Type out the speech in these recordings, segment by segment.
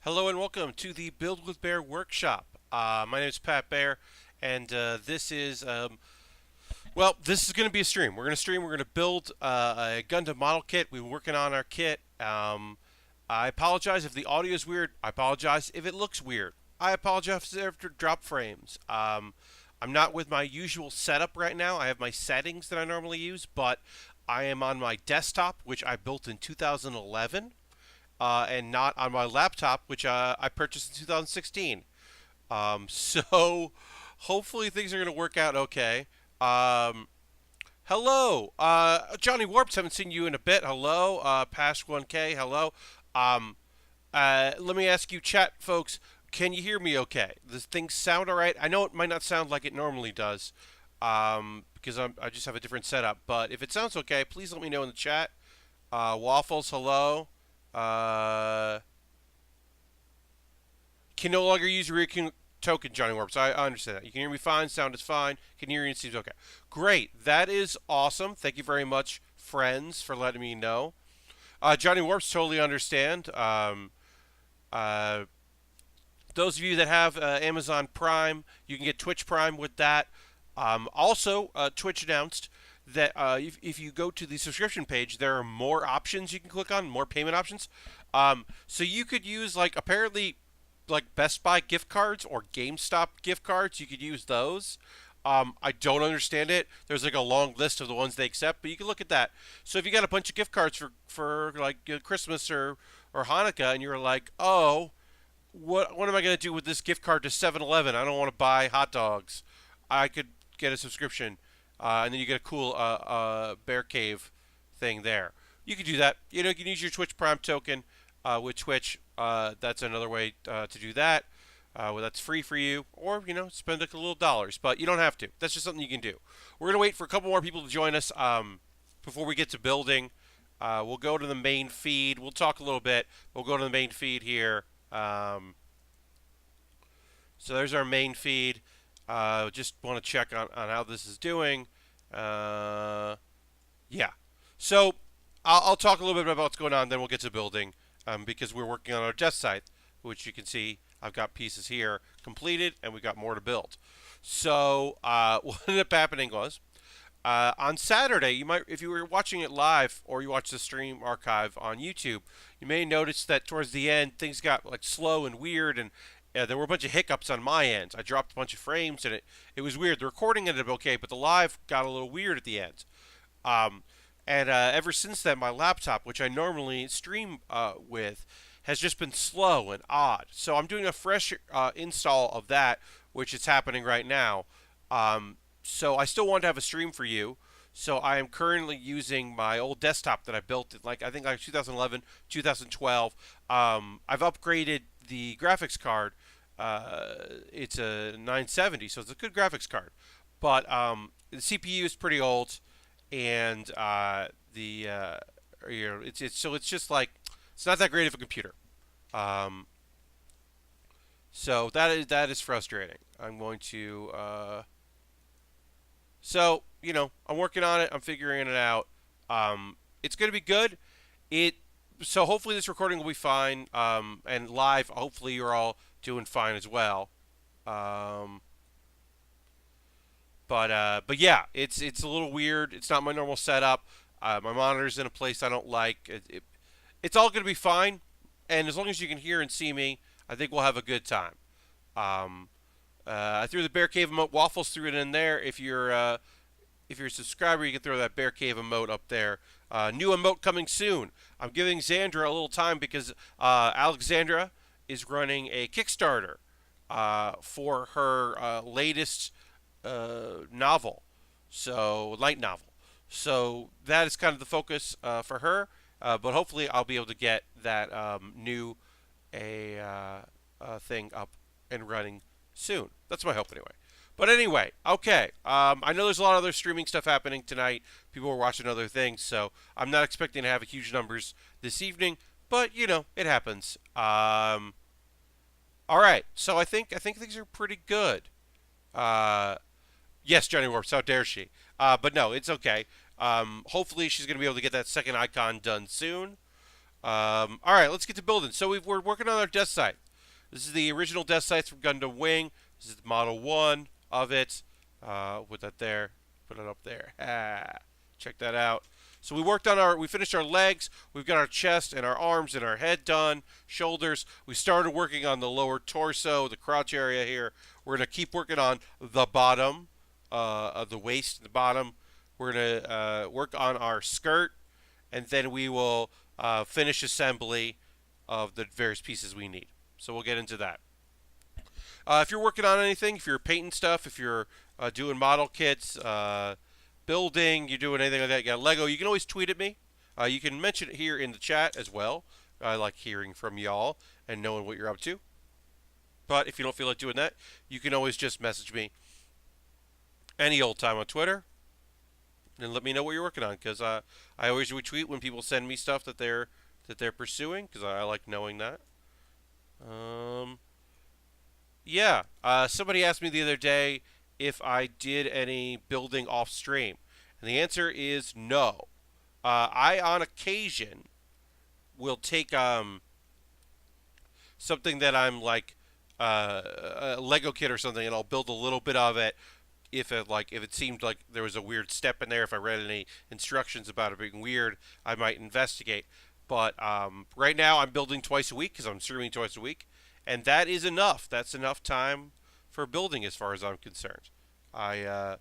Hello and welcome to the Build with Baer workshop. My name is Pat Baer, and this is going to be a stream. We're going to stream. We're going to build a Gundam model kit. We've been working on our kit. I apologize if the audio is weird. I apologize if it looks weird. I apologize if there drop frames. I'm not with my usual setup right now. I have my settings that I normally use, but I am on my desktop, which I built in 2011. And not on my laptop, which I purchased in 2016. So hopefully things are going to work out okay. Hello, Johnny Warps. Haven't seen you in a bit. Hello, past 1K. Hello. Let me ask you, chat folks. Can you hear me okay? Does things sound all right? I know it might not sound like it normally does, because I just have a different setup. But if it sounds okay, please let me know in the chat. Waffles, hello. Uh, can no longer use your token, Johnny Warps. I understand that. You can hear me fine. Sound is fine. Can hear you and seems okay. Great. That is awesome. Thank you very much, friends, for letting me know. Johnny Warps, totally understand. Uh, those of you that have Amazon Prime, you can get Twitch Prime with that. Twitch announced that if you go to the subscription page, there are more options you can click on, more payment options. So you could use apparently Best Buy gift cards or GameStop gift cards. You could use those. I don't understand it. There's a long list of the ones they accept, but you can look at that. So if you got a bunch of gift cards for Christmas or Hanukkah, and you're like, oh, what am I going to do with this gift card to 7-Eleven? I don't want to buy hot dogs. I could get a subscription, and then you get a cool Bear Cave thing there. You can do that. You can use your Twitch Prime token with Twitch. That's another way to do that. That's free for you, or spend a little dollars, but you don't have to. That's just something you can do. We're gonna wait for a couple more people to join us before we get to building. We'll go to the main feed. We'll talk a little bit. We'll go to the main feed here. So there's our main feed. Just want to check on how this is doing. Yeah. So I'll talk a little bit about what's going on, then we'll get to building because we're working on our Deathscythe, which you can see I've got pieces here completed, and we've got more to build. So what ended up happening was on Saturday, if you were watching it live or you watched the stream archive on YouTube, you may notice that towards the end things got slow and weird, and there were a bunch of hiccups on my end. I dropped a bunch of frames, and it was weird. The recording ended up okay, but the live got a little weird at the end. Ever since then, my laptop, which I normally stream with, has just been slow and odd. So I'm doing a fresh install of that, which is happening right now. So I still want to have a stream for you. So I am currently using my old desktop that I built in I think 2011, 2012. I've upgraded the graphics card. It's a 970, so it's a good graphics card. But the CPU is pretty old, and it's just it's not that great of a computer. Um, so that is frustrating. I'm going to I'm working on it. I'm figuring it out. It's going to be good. So hopefully this recording will be fine. And live, hopefully you're all doing fine as well. But yeah, it's a little weird. It's not my normal setup. My monitor's in a place I don't like. It's all going to be fine, and as long as you can hear and see me, I think we'll have a good time. I threw the Bear Cave emote. Waffles threw it in there. If you're a subscriber, you can throw that Bear Cave emote up there. New emote coming soon. I'm giving Xandra a little time because Alexandra is running a Kickstarter for her latest novel, so light novel. So that is kind of the focus for her. But hopefully I'll be able to get that new thing up and running soon. That's my hope anyway. But anyway, okay. I know there's a lot of other streaming stuff happening tonight. People are watching other things, so I'm not expecting to have huge numbers this evening. But it happens. All right. So I think things are pretty good. Yes, Johnny Warps. How dare she? But no, it's okay. Hopefully she's going to be able to get that second icon done soon. All right, let's get to building. So we're working on our Deathscythe. This is the original Deathscythe from Gundam Wing. This is Model 1 of it. Put that there. Put it up there. Check that out. So we finished our legs. We've got our chest and our arms and our head done. Shoulders. We started working on the lower torso, the crotch area here. We're going to keep working on the bottom, of the waist, the bottom. We're going to work on our skirt, and then we will finish assembly of the various pieces we need. So we'll get into that. If you're working on anything, if you're painting stuff, if you're doing model kits, building, you're doing anything like that, you got Lego, you can always tweet at me. You can mention it here in the chat as well. I like hearing from y'all and knowing what you're up to. But if you don't feel like doing that, you can always just message me any old time on Twitter and let me know what you're working on, because I always retweet when people send me stuff that they're pursuing, because I like knowing that. Yeah. Somebody asked me the other day if I did any building off stream, and the answer is no. I on occasion will take something that I'm like a Lego kit or something, and I'll build a little bit of it. If it seemed like there was a weird step in there, if I read any instructions about it being weird, I might investigate. But right now I'm building twice a week because I'm streaming twice a week, and that is enough. That's enough time for building as far as I'm concerned. I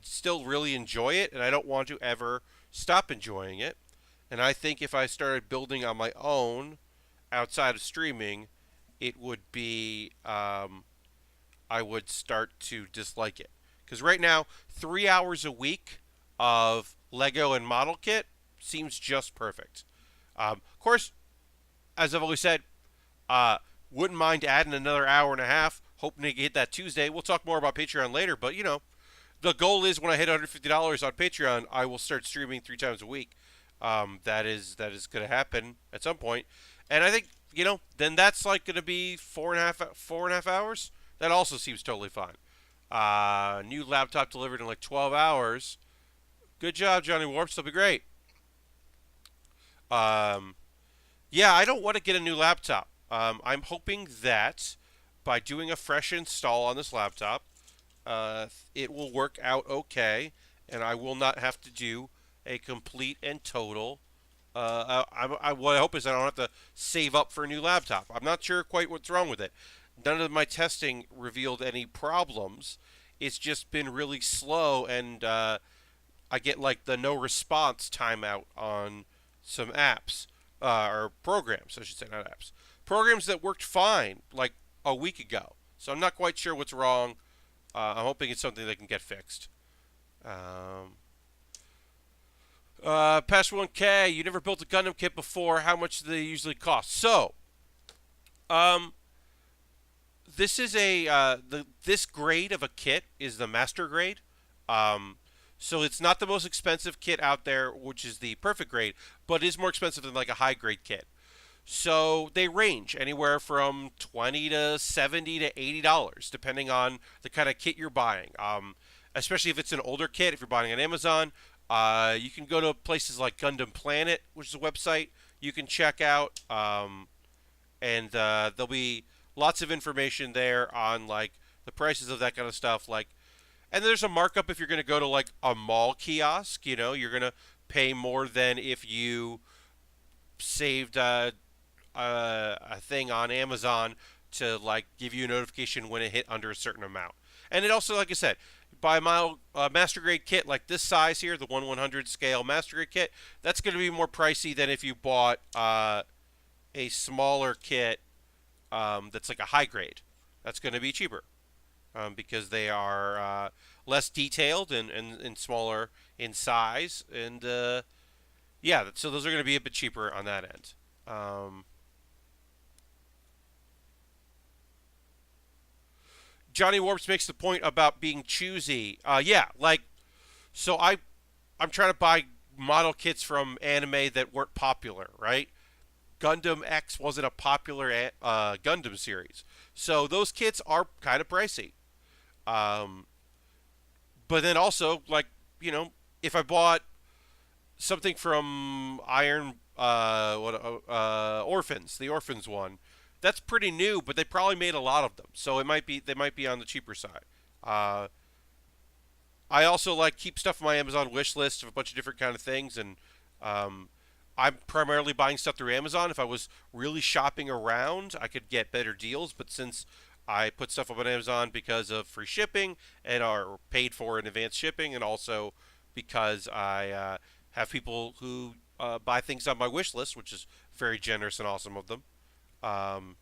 still really enjoy it, and I don't want to ever stop enjoying it. And I think if I started building on my own outside of streaming, it would be I would start to dislike it. Because right now, 3 hours a week of Lego and model kit seems just perfect. Of course, as I've always said, wouldn't mind adding another hour and a half, hoping to hit that Tuesday. We'll talk more about Patreon later, but the goal is when I hit $150 on Patreon, I will start streaming 3 times a week. That is going to happen at some point, and I think then that's like going to be 4.5 hours. That also seems totally fine. New laptop delivered in like 12 hours. Good job, Johnny Warps. That'll be great. Yeah, I don't want to get a new laptop. I'm hoping that by doing a fresh install on this laptop, it will work out okay, and I will not have to do a complete and total. What I hope is I don't have to save up for a new laptop. I'm not sure quite what's wrong with it. None of my testing revealed any problems. It's just been really slow, and I get like the no response timeout on some apps, or programs, I should say, not apps. Programs that worked fine like a week ago. So I'm not quite sure what's wrong. I'm hoping it's something that can get fixed. Past 1K, you never built a Gundam kit before. How much do they usually cost? So, this is this grade of a kit is the master grade. So it's not the most expensive kit out there, which is the perfect grade, but it is more expensive than like a high grade kit. So they range anywhere from $20 to $70 to $80, depending on the kind of kit you're buying. Especially if it's an older kit, if you're buying on Amazon, you can go to places like Gundam Planet, which is a website you can check out, and there'll be lots of information there on like the prices of that kind of stuff. And there's a markup if you're going to go to like a mall kiosk. You're going to pay more than if you saved a thing on Amazon to like give you a notification when it hit under a certain amount. And it also, like I said, buy a master grade kit like this size here, the 1/100 scale master grade kit, that's going to be more pricey than if you bought a smaller kit that's like a high grade. That's going to be cheaper because they are less detailed and smaller in size. And yeah, so those are going to be a bit cheaper on that end. Johnny Warps makes the point about being choosy. Yeah, so I'm trying to buy model kits from anime that weren't popular, right? Gundam X wasn't a popular Gundam series, so those kits are kind of pricey. But then also, if I bought something from Iron Orphans, the Orphans one. That's pretty new, but they probably made a lot of them, so they might be on the cheaper side. Uh, I also like keep stuff on my Amazon wish list of a bunch of different kind of things, and um, I'm primarily buying stuff through Amazon. If I was really shopping around, I could get better deals, but since I put stuff up on Amazon because of free shipping and are paid for in advance shipping, and also because I have people who buy things on my wish list, which is very generous and awesome of them. Um,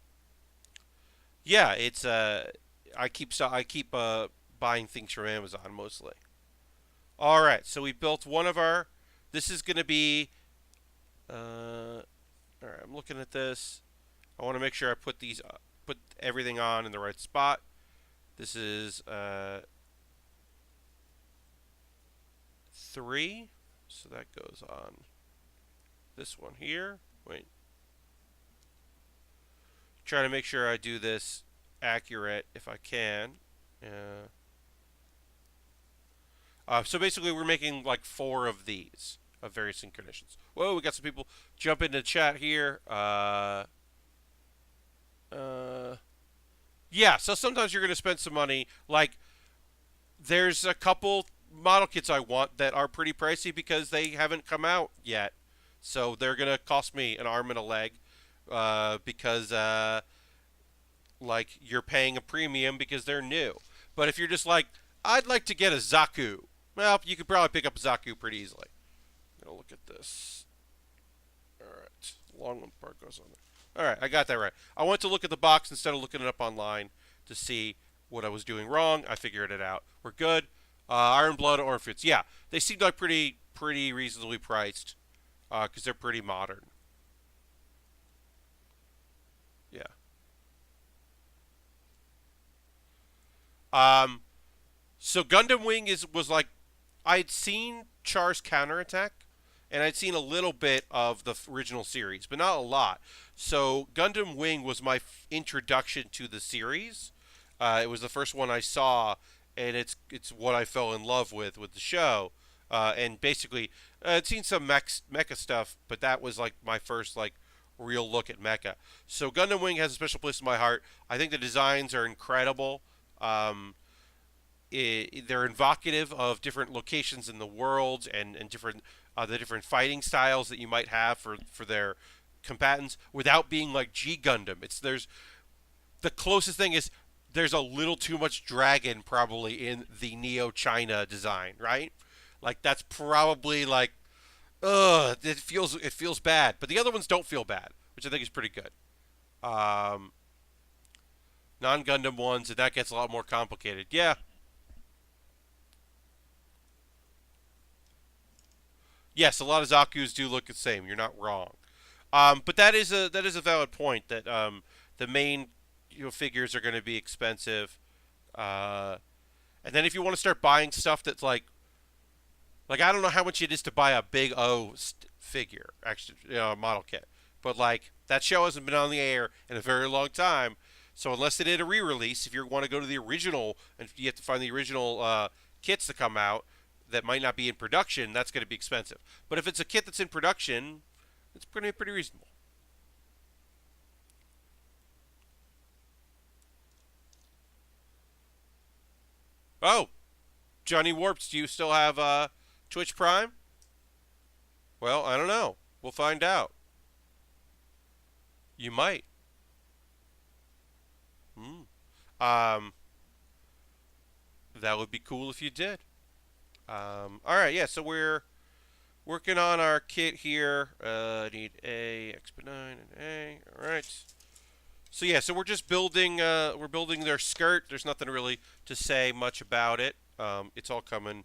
yeah, it's I keep buying things from Amazon mostly. All right, so we built one of our. This is going to be. All right, I'm looking at this. I want to make sure I put everything on in the right spot. This is 3, so that goes on this one here. Wait, trying to make sure I do this accurate if I can. Uh, so basically, we're making like 4 of these of various incarnations. Whoa, we got some people jump into the chat here. Uh, yeah, so sometimes you're going to spend some money. Like, there's a couple model kits I want that are pretty pricey because they haven't come out yet. So they're going to cost me an arm and a leg because, like, you're paying a premium because they're new. But if you're just like, I'd like to get a Zaku, well, you could probably pick up a Zaku pretty easily. I'm going to look at this. All right. The long one part goes on there. All right, I got that right. I went to look at the box instead of looking it up online to see what I was doing wrong. I figured it out. We're good. Iron Blood Orphans. Yeah, they seem like pretty reasonably priced because they're pretty modern. Yeah. Um, so Gundam Wing was like I'd seen Char's counterattack, and I'd seen a little bit of the original series, but not a lot. So Gundam Wing was my introduction to the series. It was the first one I saw, and it's what I fell in love with the show. And basically, I'd seen some mecha stuff, but that was like my first like real look at mecha. So Gundam Wing has a special place in my heart. I think the designs are incredible. Um, they're evocative of different locations in the world and different the different fighting styles that you might have for their combatants without being like G Gundam. It's there's the closest thing is there's a little too much dragon probably in the Neo China design, right? Like that's probably like it feels bad, but the other ones don't feel bad, which I think is pretty good. Um, Non Gundam ones, and that gets a lot more complicated. Yeah, yes, a lot of Zaku's do look the same. You're not wrong. But that is a valid point that the main figures are going to be expensive. Uh, and then if you want to start buying stuff that's like I don't know how much it is to buy a big figure, actually, model kit. But like that show hasn't been on the air in a very long time. So unless they did a re-release, if you want to go to the original and you have to find the original kits to come out that might not be in production, that's going to be expensive. But if it's a kit that's in production, it's pretty reasonable. Oh, Johnny Warps, do you still have Twitch Prime? Well, I don't know. We'll find out. You might. Hmm. Um, that would be cool if you did. All right, yeah. So we're working on our kit here. I need A, Exp9, and A. All right. So yeah, so we're just building. We're building their skirt. There's nothing really to say much about it. It's all coming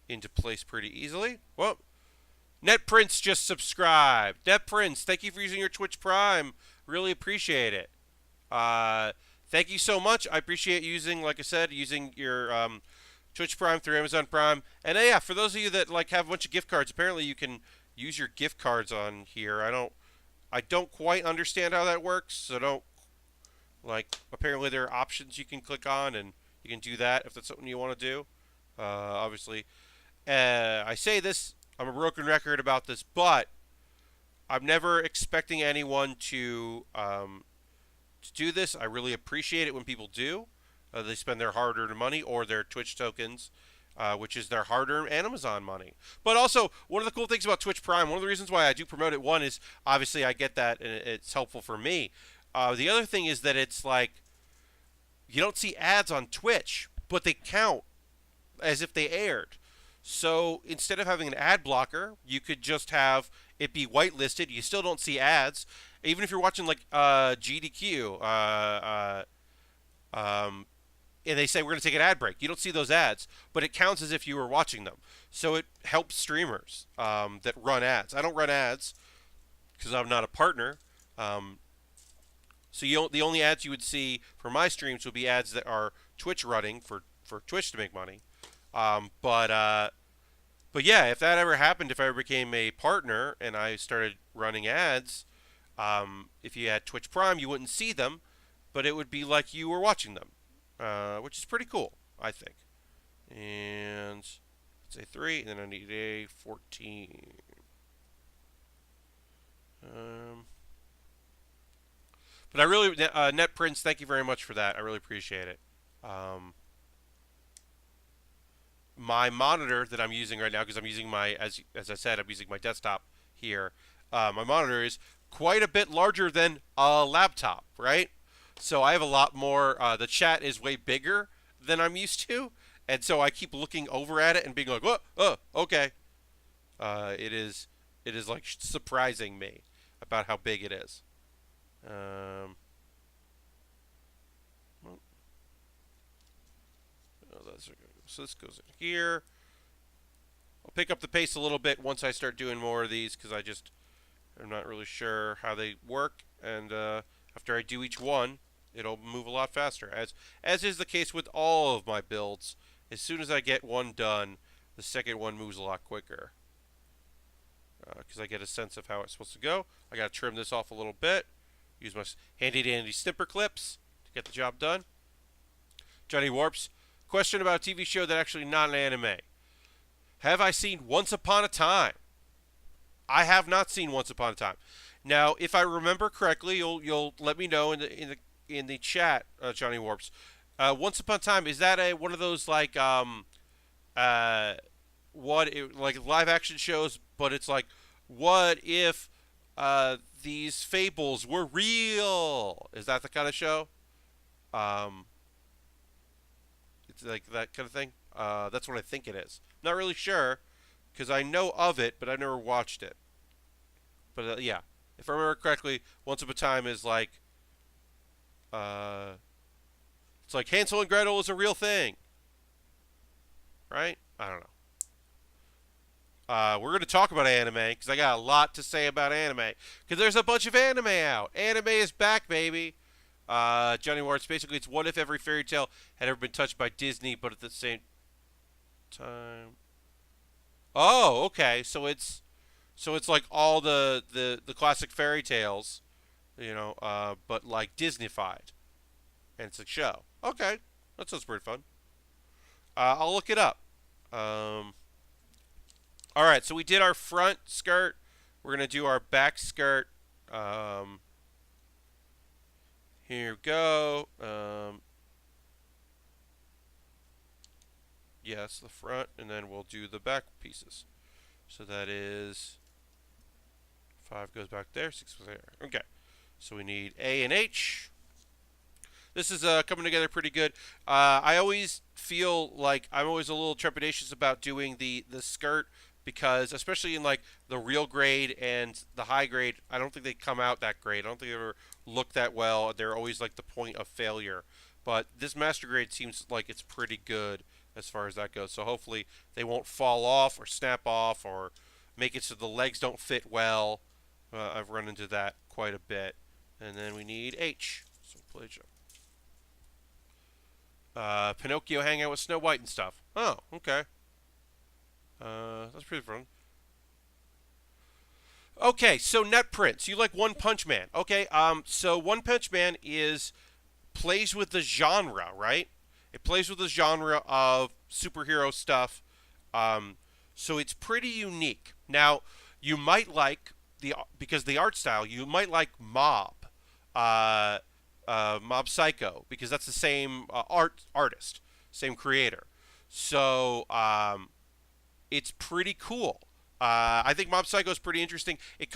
into place pretty easily. Well, NetPrince just subscribed. NetPrince, thank you for using your Twitch Prime. Really appreciate it. Uh, Thank you so much. I appreciate using, like I said, using your Twitch Prime through Amazon Prime. And yeah, for those of you that like have a bunch of gift cards, apparently you can use your gift cards on here. I don't quite understand how that works. So don't like. Apparently there are options you can click on, and you can do that if that's something you want to do. Obviously, I say this. I'm a broken record about this, but I'm never expecting anyone to do this. I really appreciate it when people do. They spend their hard-earned money or their Twitch tokens, which is their hard-earned Amazon money. But also, one of the cool things about Twitch Prime, one of the reasons why I do promote it, one is obviously I get that and it's helpful for me. The other thing is that it's like you don't see ads on Twitch, but they count as if they aired. So instead of having an ad blocker, you could just have it be whitelisted. You still don't see ads, even if you're watching like GDQ, and they say we're going to take an ad break. You don't see those ads, but it counts as if you were watching them. So it helps streamers that run ads. I don't run ads because I'm not a partner. So the only ads you would see for my streams would be ads that are Twitch running for Twitch to make money. But yeah, if that ever happened, if I ever became a partner and I started running ads, if you had Twitch Prime, you wouldn't see them, but it would be like you were watching them, which is pretty cool, I think. And let's say 3, and then I need a 14. But I really, NetPrints, thank you very much for that. I really appreciate it. My monitor that I'm using right now, because I'm using my, as I said, I'm using my desktop here. My monitor is quite a bit larger than a laptop, right? So I have a lot more. The chat is way bigger than I'm used to, and so I keep looking over at it and being like, "Oh, okay." It is like surprising me about how big it is. Oh, so this goes in here. I'll pick up the pace a little bit once I start doing more of these because I'm not really sure how they work, and after I do each one, it'll move a lot faster. As is the case with all of my builds, as soon as I get one done, the second one moves a lot quicker because I get a sense of how it's supposed to go. I got to trim this off a little bit. Use my handy-dandy snipper clips to get the job done. Johnny Warps, question about a TV show that actually not an anime. Have I seen Once Upon a Time? I have not seen Once Upon a Time. Now, if I remember correctly, you'll let me know in the chat, Johnny Warps. Once Upon a Time, is that one of those like like live action shows? But it's like, what if these fables were real? Is that the kind of show? It's like that kind of thing. That's what I think it is. Not really sure, because I know of it, but I've never watched it. But yeah, if I remember correctly, Once Upon a Time is like, it's like Hansel and Gretel is a real thing, right? I don't know. We're going to talk about anime, because I got a lot to say about anime. Because there's a bunch of anime out. Anime is back, baby. Johnny Warts, basically, it's what if every fairy tale had ever been touched by Disney, but at the same time... Oh, okay. So it's like all the classic fairy tales, but like Disneyfied. And it's a show. Okay. That sounds pretty fun. I'll look it up. All right, so we did our front skirt. We're going to do our back skirt. Here we go. Yes, the front, and then we'll do the back pieces. So that is 5 goes back there, 6 goes there. Okay, so we need A and H. This is coming together pretty good. I always feel like I'm always a little trepidatious about doing the skirt, because especially in like the real grade and the high grade, I don't think they come out that great. I don't think they ever look that well. They're always like the point of failure. But this master grade seems like it's pretty good as far as that goes. So hopefully they won't fall off or snap off or make it so the legs don't fit well. I've run into that quite a bit. And then we need H. So play jump. Pinocchio hang out with Snow White and stuff. Oh, okay. That's pretty fun. Okay, so NetPrints. You like One Punch Man. Okay, so One Punch Man plays with the genre, right? It plays with the genre of superhero stuff. So it's pretty unique. Now, you might like because the art style, you might like uh, Mob Psycho, because that's the same artist, same creator. So it's pretty cool. I think Mob Psycho is pretty interesting. It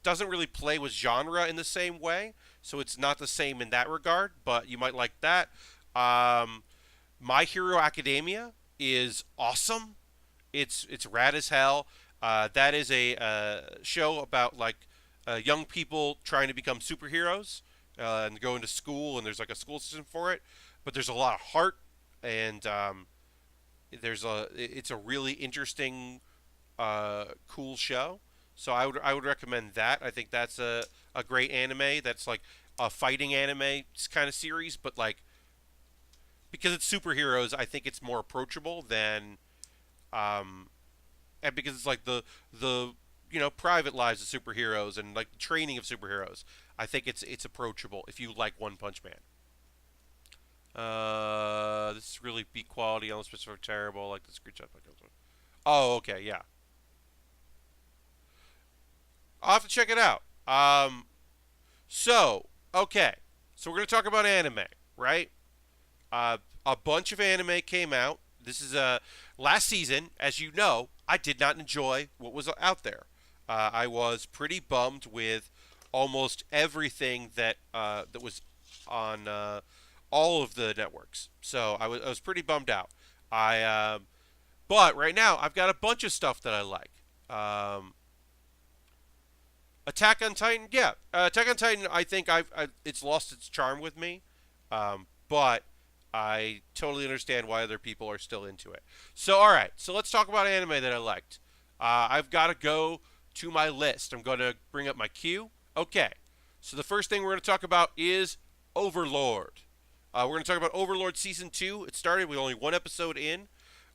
doesn't really play with genre in the same way, so it's not the same in that regard. But you might like that. Um, My Hero Academia is awesome. It's rad as hell. That is a show about like young people trying to become superheroes and go into school, and there's like a school system for it. But there's a lot of heart, and it's a really interesting, cool show. So I would recommend that. I think that's a great anime. That's like a fighting anime kind of series, but like because it's superheroes, I think it's more approachable than um, and because it's like the private lives of superheroes and like the training of superheroes. I think it's approachable if you like One Punch Man. This is really B quality, unless specific terrible, like the screenshot. Oh, okay, yeah. I'll have to check it out. So okay, so we're gonna talk about anime, right? Uh, a bunch of anime came out. This is last season, as you know. I did not enjoy what was out there. I was pretty bummed with almost everything that was on all of the networks. So I was pretty bummed out. I But right now I've got a bunch of stuff that I like. Attack on Titan, yeah, Attack on Titan. I think it's lost its charm with me, but I totally understand why other people are still into it. So all right, so let's talk about anime that I liked. I've got to go to my list. I'm going to bring up my queue. Okay, so the first thing we're going to talk about is Overlord. We're going to talk about Overlord season 2. It started with only one episode in.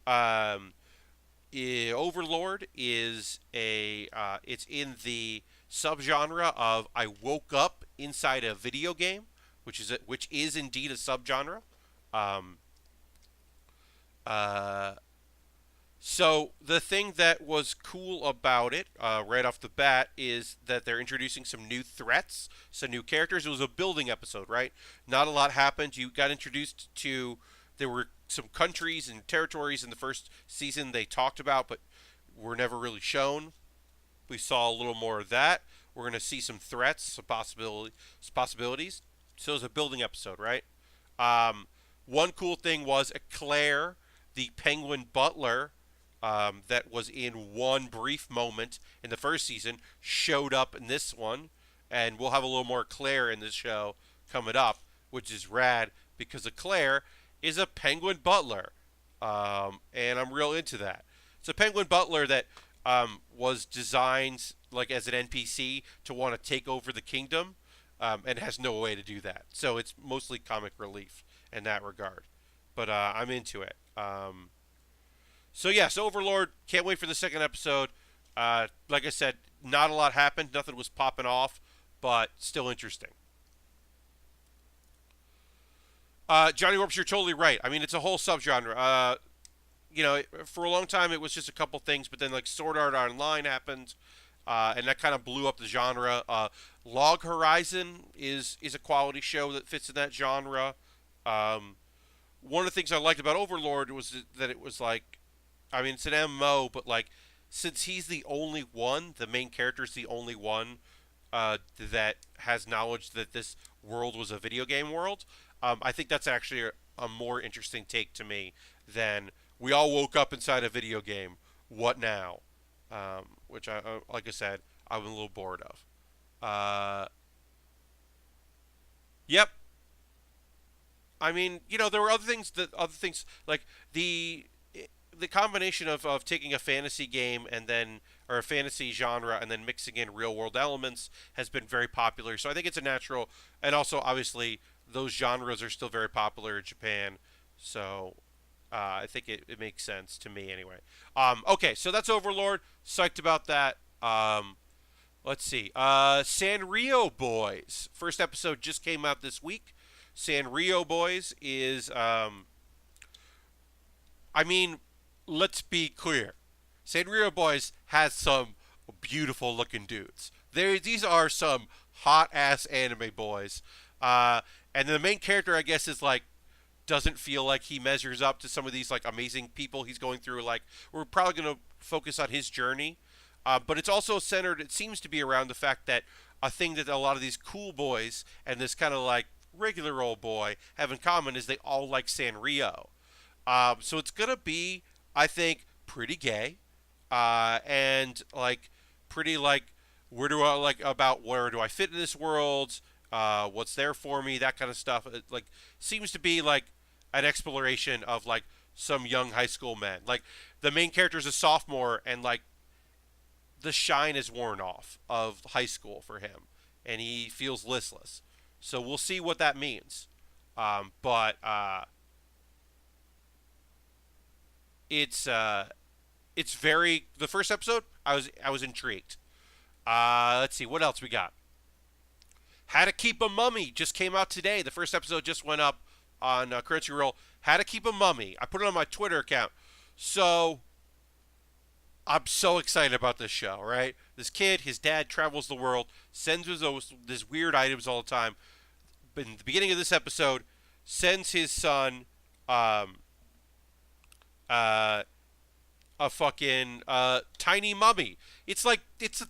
Um, Overlord is it's in the subgenre of I woke up inside a video game, which is indeed a subgenre. Um, uh, so the thing that was cool about it, right off the bat, is that they're introducing some new threats, some new characters. It was a building episode, right? Not a lot happened. You got introduced to There were some countries and territories in the first season they talked about, but were never really shown. We saw a little more of that. We're going to see some threats, some possibilities. So it was a building episode, right? Um, One cool thing was Eclair, the Penguin Butler, that was in one brief moment in the first season, showed up in this one, and we'll have a little more Claire in this show coming up, which is rad because Eclair is a Penguin Butler, and I'm real into that. It's a Penguin Butler that was designed like as an NPC to want to take over the kingdom, and has no way to do that. So it's mostly comic relief in that regard. But I'm into it. So yes, Overlord. Can't wait for the second episode. Like I said, not a lot happened. Nothing was popping off, but still interesting. Johnny Warps, you're totally right. I mean, it's a whole subgenre. For a long time it was just a couple things, but then like Sword Art Online happened, and that kind of blew up the genre. Log Horizon is a quality show that fits in that genre. One of the things I liked about Overlord was that it was like, I mean, it's an MMO, but like, since he's the only one, the main character is the only one that has knowledge that this world was a video game world. I think that's actually a more interesting take to me than we all woke up inside a video game. What now? Which like I said, I'm a little bored of. Yep. I mean, there were other things like the combination of taking a fantasy game and then or a fantasy genre and then mixing in real world elements has been very popular. So I think it's a natural, and also obviously those genres are still very popular in Japan. So I think it makes sense to me anyway. Okay, so that's Overlord. Psyched about that. Let's see. Sanrio Boys. First episode just came out this week. Sanrio Boys is, I mean, let's be clear. Sanrio Boys has some beautiful looking dudes. These are some hot ass anime boys. And the main character, I guess, is like doesn't feel like he measures up to some of these like amazing people he's going through. Like we're probably going to focus on his journey, but it's also centered. It seems to be around the fact that a thing that a lot of these cool boys and this kind of like regular old boy have in common is they all like Sanrio. So it's gonna be, I think, pretty gay, and like pretty like where do I like about where do I fit in this world? What's there for me? That kind of stuff. It, like seems to be like an exploration of like some young high school men. Like the main character is a sophomore, and like the shine is worn off of high school for him, and he feels listless. So we'll see what that means. But it's very the first episode. I was intrigued. Let's see what else we got. How to Keep a Mummy just came out today. The first episode just went up on Crunchyroll. How to Keep a Mummy. I put it on my Twitter account. So I'm so excited about this show, right? This kid, his dad travels the world, sends us these weird items all the time. But in the beginning of this episode, sends his son uh, a fucking tiny mummy. It's a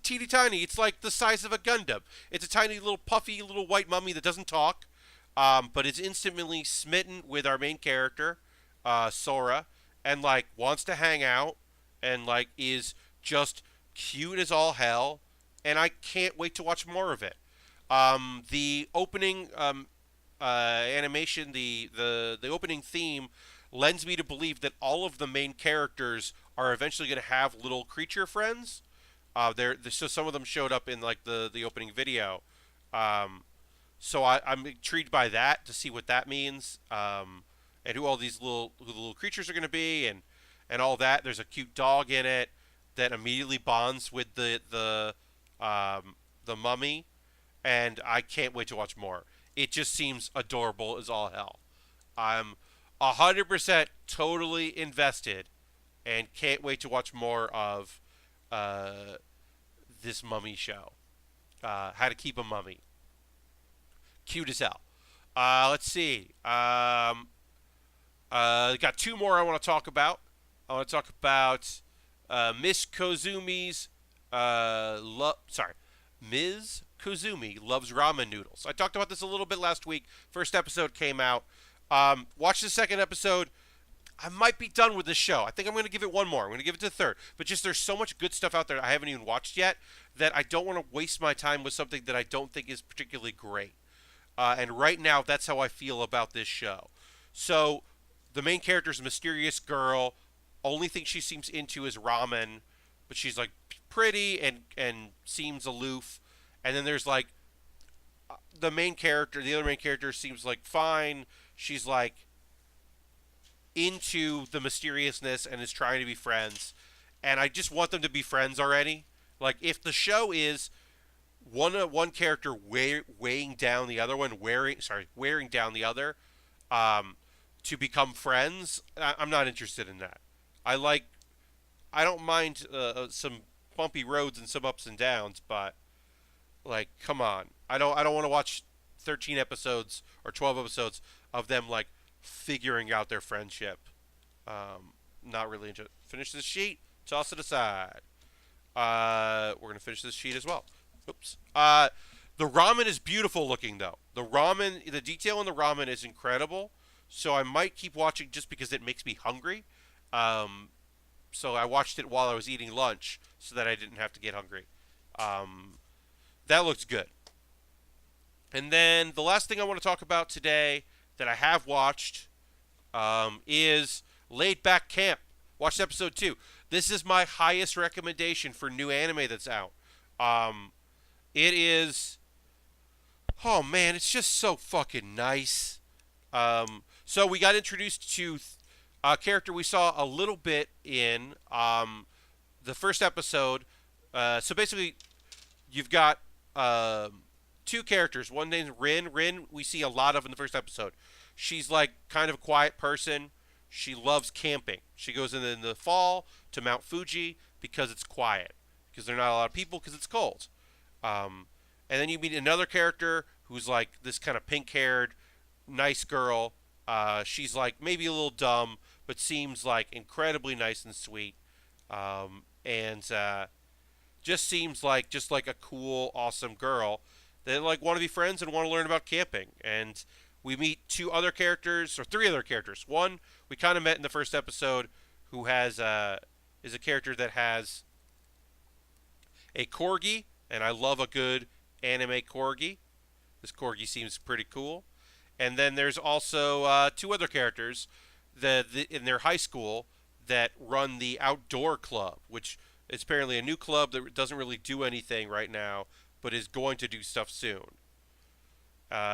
teeny tiny. It's like the size of a Gundam. It's a tiny little puffy little white mummy that doesn't talk, but is instantly smitten with our main character, Sora, and like wants to hang out, and like is just cute as all hell, and I can't wait to watch more of it. The opening animation, the opening theme, lends me to believe that all of the main characters are eventually going to have little creature friends. So some of them showed up in like the opening video. So I'm intrigued by that to see what that means, and who all these little creatures are going to be, and all that. There's a cute dog in it that immediately bonds with the mummy, and I can't wait to watch more. It just seems adorable as all hell. I'm 100% totally invested, and can't wait to watch more of this mummy show. How to Keep a Mummy. Cute as hell. Let's see. Got two more I want to talk about. I want to talk about Miss Kozumi's Ms. Kozumi loves ramen noodles. I talked about this a little bit last week. First episode came out. Watch the second episode. I might be done with this show. I think I'm going to give it one more. I'm going to give it to the third. But just there's so much good stuff out there I haven't even watched yet that I don't want to waste my time with something that I don't think is particularly great. And right now, that's how I feel about this show. So the main character is a mysterious girl. Only thing she seems into is ramen, but she's like pretty and seems aloof. And then there's like the other main character seems like fine. She's like into the mysteriousness and is trying to be friends. And I just want them to be friends already. Like if the show is one character weighing down the other one, wearing down the other, to become friends, I'm not interested in that. I don't mind some bumpy roads and some ups and downs, but like, come on, I don't want to watch 13 episodes or 12 episodes of them like figuring out their friendship. Not really into it. Finish this sheet, toss it aside. We're gonna finish this sheet as well. Oops. The ramen is beautiful looking though. The detail in the ramen is incredible. So I might keep watching just because it makes me hungry. So I watched it while I was eating lunch so that I didn't have to get hungry. That looks good. And then the last thing I want to talk about today that I have watched is Laid Back Camp. Watched episode 2. This is my highest recommendation for new anime that's out. It is... Oh, man, it's just so fucking nice. So we got introduced to a character we saw a little bit in the first episode. So basically, you've got two characters. One named Rin. Rin, we see a lot of in the first episode. She's like kind of a quiet person. She loves camping. She goes in the fall to Mount Fuji because it's quiet. because there are not a lot of people because it's cold. Um, and then you meet another character who's like this kind of pink-haired, nice girl. She's like maybe a little dumb, but seems like incredibly nice and sweet. And just seems like just like a cool, awesome girl that like want to be friends and want to learn about camping. And we meet two other characters or three other characters. One we kind of met in the first episode, who has is a character that has a corgi, and I love a good anime corgi. This corgi seems pretty cool. And then there's also two other characters in their high school that run the outdoor club, which is apparently a new club that doesn't really do anything right now, but is going to do stuff soon.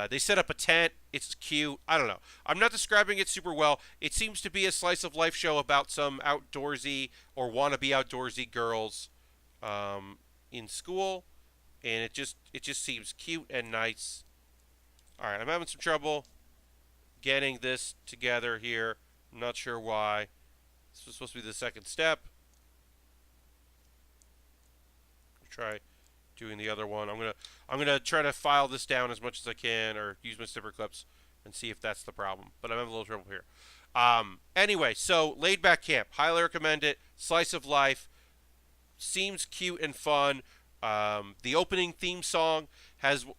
They set up a tent. It's cute. I don't know. I'm not describing it super well. It seems to be a slice of life show about some outdoorsy or wannabe outdoorsy girls in school, and it just seems cute and nice. All right, I'm having some trouble getting this together here. I'm not sure why. This was supposed to be the second step. I'll try doing the other one. I'm gonna try to file this down as much as I can, or use my snipper clips and see if that's the problem. But I'm having a little trouble here. Anyway, so Laid Back Camp, highly recommend it. Slice of life, seems cute and fun. The opening theme song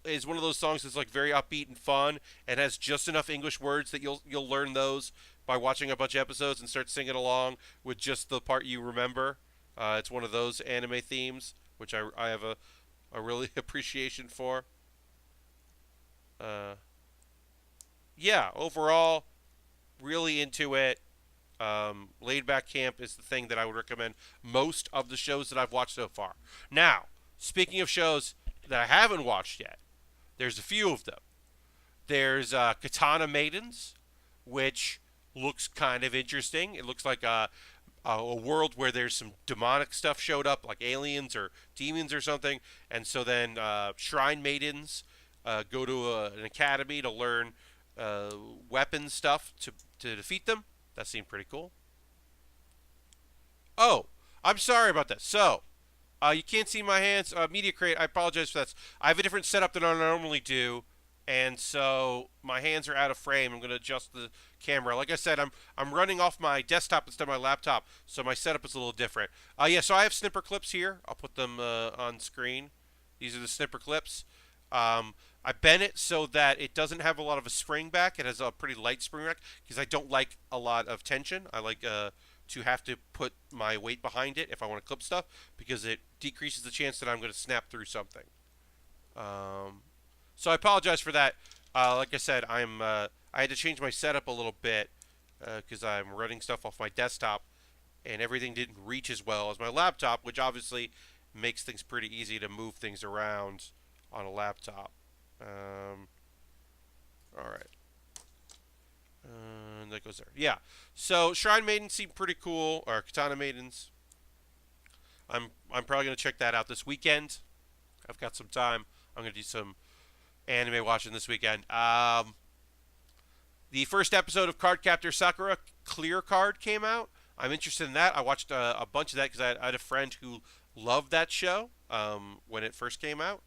is one of those songs that's like very upbeat and fun, and has just enough English words that you'll learn those by watching a bunch of episodes and start singing along with just the part you remember. It's one of those anime themes, which I have a really appreciation for. Yeah, overall, really into it. Laid Back Camp is the thing that I would recommend most of the shows that I've watched so far. Now, speaking of shows that I haven't watched yet, there's a few of them. There's Katana Maidens, which looks kind of interesting. It looks like a world where there's some demonic stuff showed up, like aliens or demons or something, and so then Shrine Maidens go to an academy to learn weapon stuff to defeat them. That seemed pretty cool. Oh, I'm sorry about that. So, you can't see my hands. Media Crate, I apologize for that. I have a different setup than I normally do, and so my hands are out of frame. I'm going to adjust the camera. Like I said, I'm running off my desktop instead of my laptop, so my setup is a little different. Yeah, so I have snipper clips here. I'll put them on screen. These are the snipper clips. I bent it so that it doesn't have a lot of a spring back. It has a pretty light spring back because I don't like a lot of tension. I like to have to put my weight behind it if I want to clip stuff, because it decreases the chance that I'm going to snap through something. So I apologize for that. Like I said, I had to change my setup a little bit because I'm running stuff off my desktop, and everything didn't reach as well as my laptop, which obviously makes things pretty easy to move things around on a laptop. All right. And that goes there. Yeah. So Shrine Maidens seem pretty cool, or Katana Maidens. I'm probably gonna check that out this weekend. I've got some time. I'm gonna do some anime watching this weekend. The first episode of Cardcaptor Sakura Clear Card came out. I'm interested in that. I watched a bunch of that because I had a friend who loved that show when it first came out.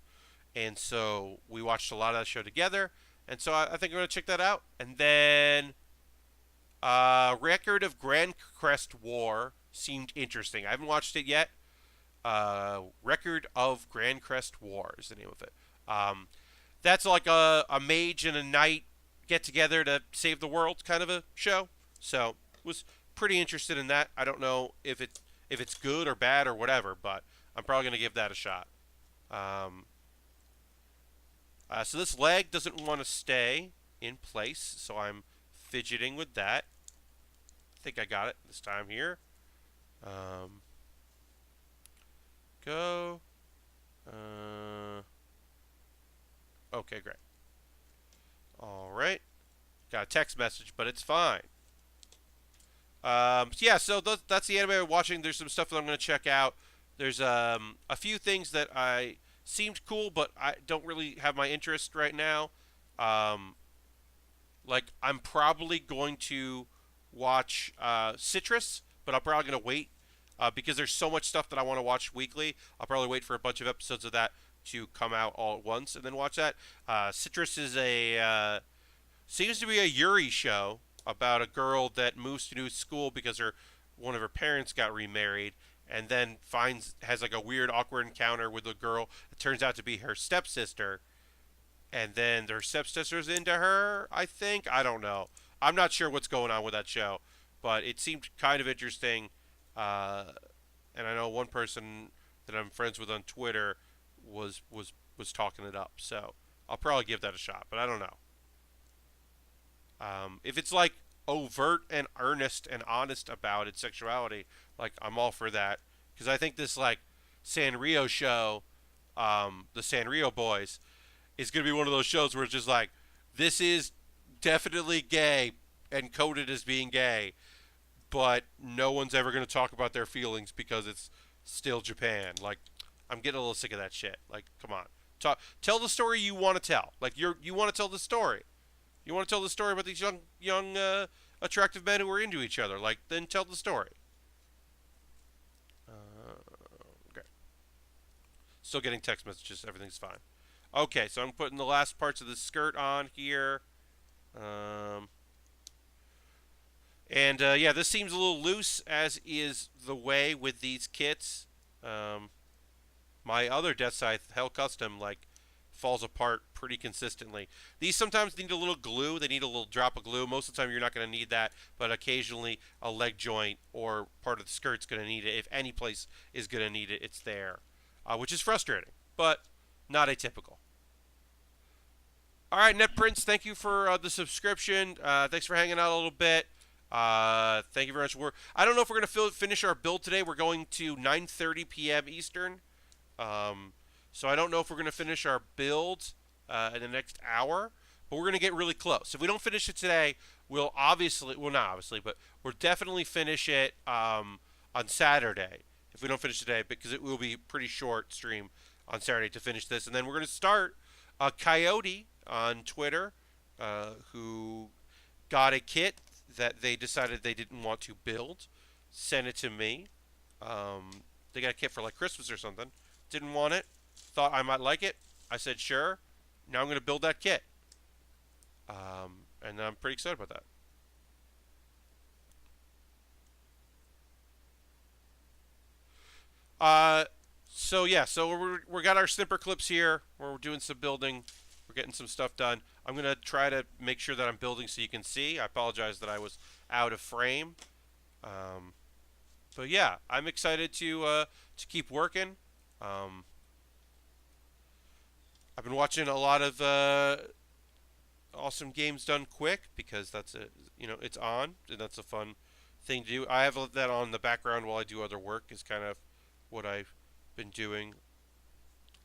And so we watched a lot of that show together. And so I think I'm going to check that out. And then Record of Grand Crest War seemed interesting. I haven't watched it yet. Record of Grand Crest War is the name of it. That's like a mage and a knight get together to save the world kind of a show. So was pretty interested in that. I don't know if it's good or bad or whatever, but I'm probably going to give that a shot. So this leg doesn't want to stay in place, so I'm fidgeting with that. I think I got it this time here. Go. Okay, great. All right. Got a text message, but it's fine. Yeah, so that's the anime I'm watching. There's some stuff that I'm going to check out. There's a few things that I seemed cool, but I don't really have my interest right now. Like, I'm probably going to watch Citrus, but I'm probably going to wait because there's so much stuff that I want to watch weekly. I'll probably wait for a bunch of episodes of that to come out all at once and then watch that. Citrus is seems to be a Yuri show about a girl that moves to new school because one of her parents got remarried, and then has like a weird awkward encounter with a girl that turns out to be her stepsister, and then their stepsister's into her, I think. I don't know. I'm not sure what's going on with that show, but it seemed kind of interesting. And I know one person that I'm friends with on Twitter was talking it up, so I'll probably give that a shot, but I don't know. If it's like overt and earnest and honest about its sexuality, like I'm all for that, because I think this like Sanrio show, the Sanrio boys, is gonna be one of those shows where it's just like, this is definitely gay and coded as being gay, but no one's ever gonna talk about their feelings because it's still Japan. Like, I'm getting a little sick of that shit. Like, come on, tell the story you want to tell. Like, you want to tell the story. You want to tell the story about these young, attractive men who are into each other. Like, then tell the story. Okay. Still getting text messages. Everything's fine. Okay, so I'm putting the last parts of the skirt on here. Yeah, this seems a little loose, as is the way with these kits. My other Deathscythe Hell Custom, like, falls apart pretty consistently. These sometimes need a little glue. They need a little drop of glue. Most of the time you're not going to need that, but occasionally a leg joint or part of the skirt's going to need it. If any place is going to need it, it's there, which is frustrating, but not atypical. All right, NetPrince, thank you for the subscription. Thanks for hanging out a little bit. Thank you very much. I don't know if we're going to finish our build today. We're going to 9:30 p.m. Eastern. So I don't know if we're going to finish our build in the next hour, but we're going to get really close. If we don't finish it today, we'll not obviously, but we'll definitely finish it on Saturday. If we don't finish today, because it will be a pretty short stream on Saturday to finish this. And then we're going to start Coyote on Twitter, who got a kit that they decided they didn't want to build, sent it to me. They got a kit for like Christmas or something. Didn't want it. Thought I might like it. I said sure. Now I'm going to build that kit. And I'm pretty excited about that. So yeah, so we got our snipper clips here. We're doing some building. We're getting some stuff done. I'm going to try to make sure that I'm building so you can see. I apologize that I was out of frame. But yeah, I'm excited to keep working. I've been watching a lot of awesome games done quick because it's on and that's a fun thing to do. I have that on in the background while I do other work is kind of what I've been doing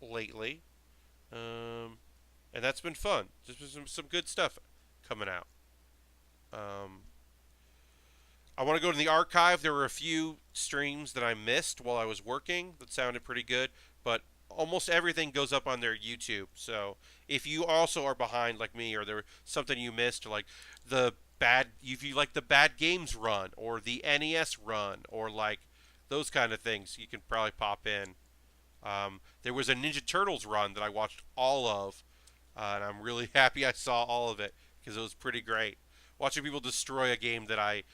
lately. And that's been fun. There's been some good stuff coming out. I want to go to the archive. There were a few streams that I missed while I was working that sounded pretty good, but almost everything goes up on their YouTube. So if you also are behind like me, or there's something you missed, or like if you like the Bad Games run or the NES run or like those kind of things, you can probably pop in. There was a Ninja Turtles run that I watched all of, and I'm really happy I saw all of it because it was pretty great. Watching people destroy a game that I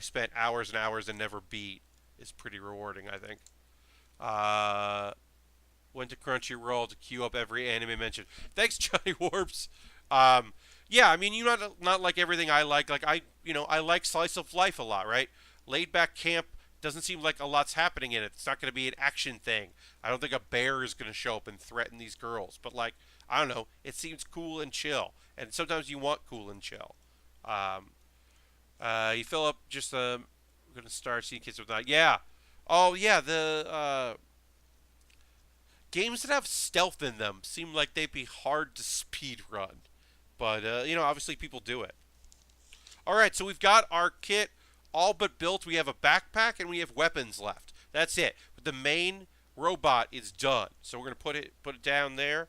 spent hours and hours and never beat is pretty rewarding, I think. Went to Crunchyroll to queue up every anime mentioned. Thanks, Johnny Warps. Yeah, I mean, you not like everything I like. Like I like slice of life a lot, right? Laid back camp doesn't seem like a lot's happening in it. It's not going to be an action thing. I don't think a bear is going to show up and threaten these girls. But like, I don't know. It seems cool and chill, and sometimes you want cool and chill. You fill up just we're gonna start seeing kids with that. Yeah. Oh yeah, the games that have stealth in them seem like they'd be hard to speed run, but obviously people do it. All right, so we've got our kit all but built. We have a backpack and we have weapons left. That's it. But the main robot is done, so we're gonna put it down there,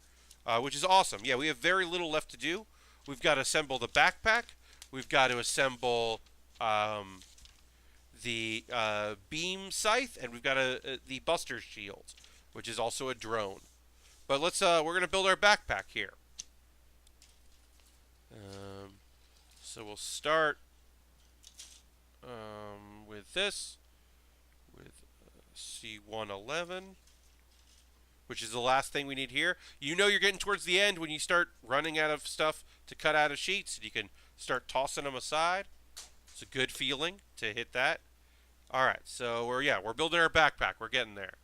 which is awesome. Yeah, we have very little left to do. We've got to assemble the backpack. We've got to assemble the beam scythe, and we've got the buster shield, which is also a drone. But we're gonna build our backpack here. So we'll start with this, with C111, which is the last thing we need here. You know you're getting towards the end when you start running out of stuff to cut out of sheets, and you can start tossing them aside. It's a good feeling to hit that. All right, so we're building our backpack. We're getting there.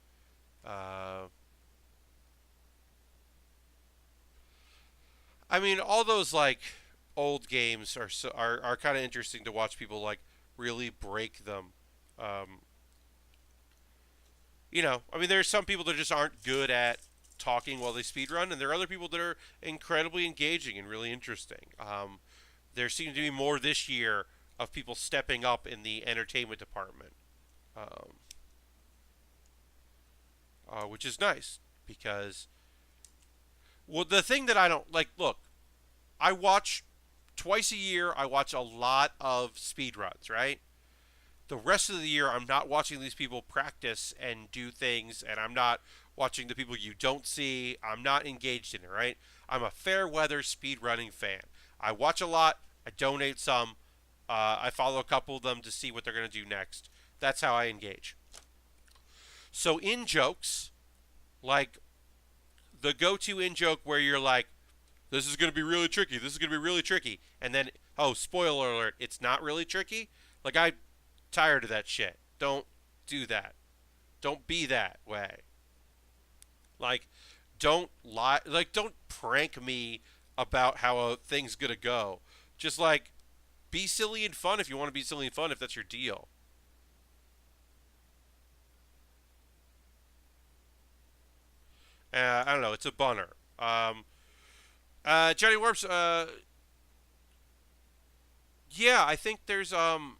I mean, all those like old games are kind of interesting to watch people like really break them. Um, I mean, there's some people that just aren't good at talking while they speedrun, and there are other people that are incredibly engaging and really interesting. There seems to be more this year of people stepping up in the entertainment department, um, which is nice because, well, the thing that I don't like, look, I watch twice a year, I watch a lot of speedruns, right? The rest of the year, I'm not watching these people practice and do things, and I'm not watching the people you don't see. I'm not engaged in it, right? I'm a fair weather speedrunning fan. I watch a lot, I donate some, I follow a couple of them to see what they're going to do next. That's how I engage. So in jokes, like the go-to in joke where you're like, this is going to be really tricky, this is going to be really tricky, and then, oh, spoiler alert, it's not really tricky. Like, I'm tired of that shit. Don't do that. Don't be that way. Like, don't lie. Like, don't prank me about how a thing's going to go. Just, like, be silly and fun if you want to be silly and fun, if that's your deal. I don't know. It's a bunner. Johnny Warps, yeah, I think um,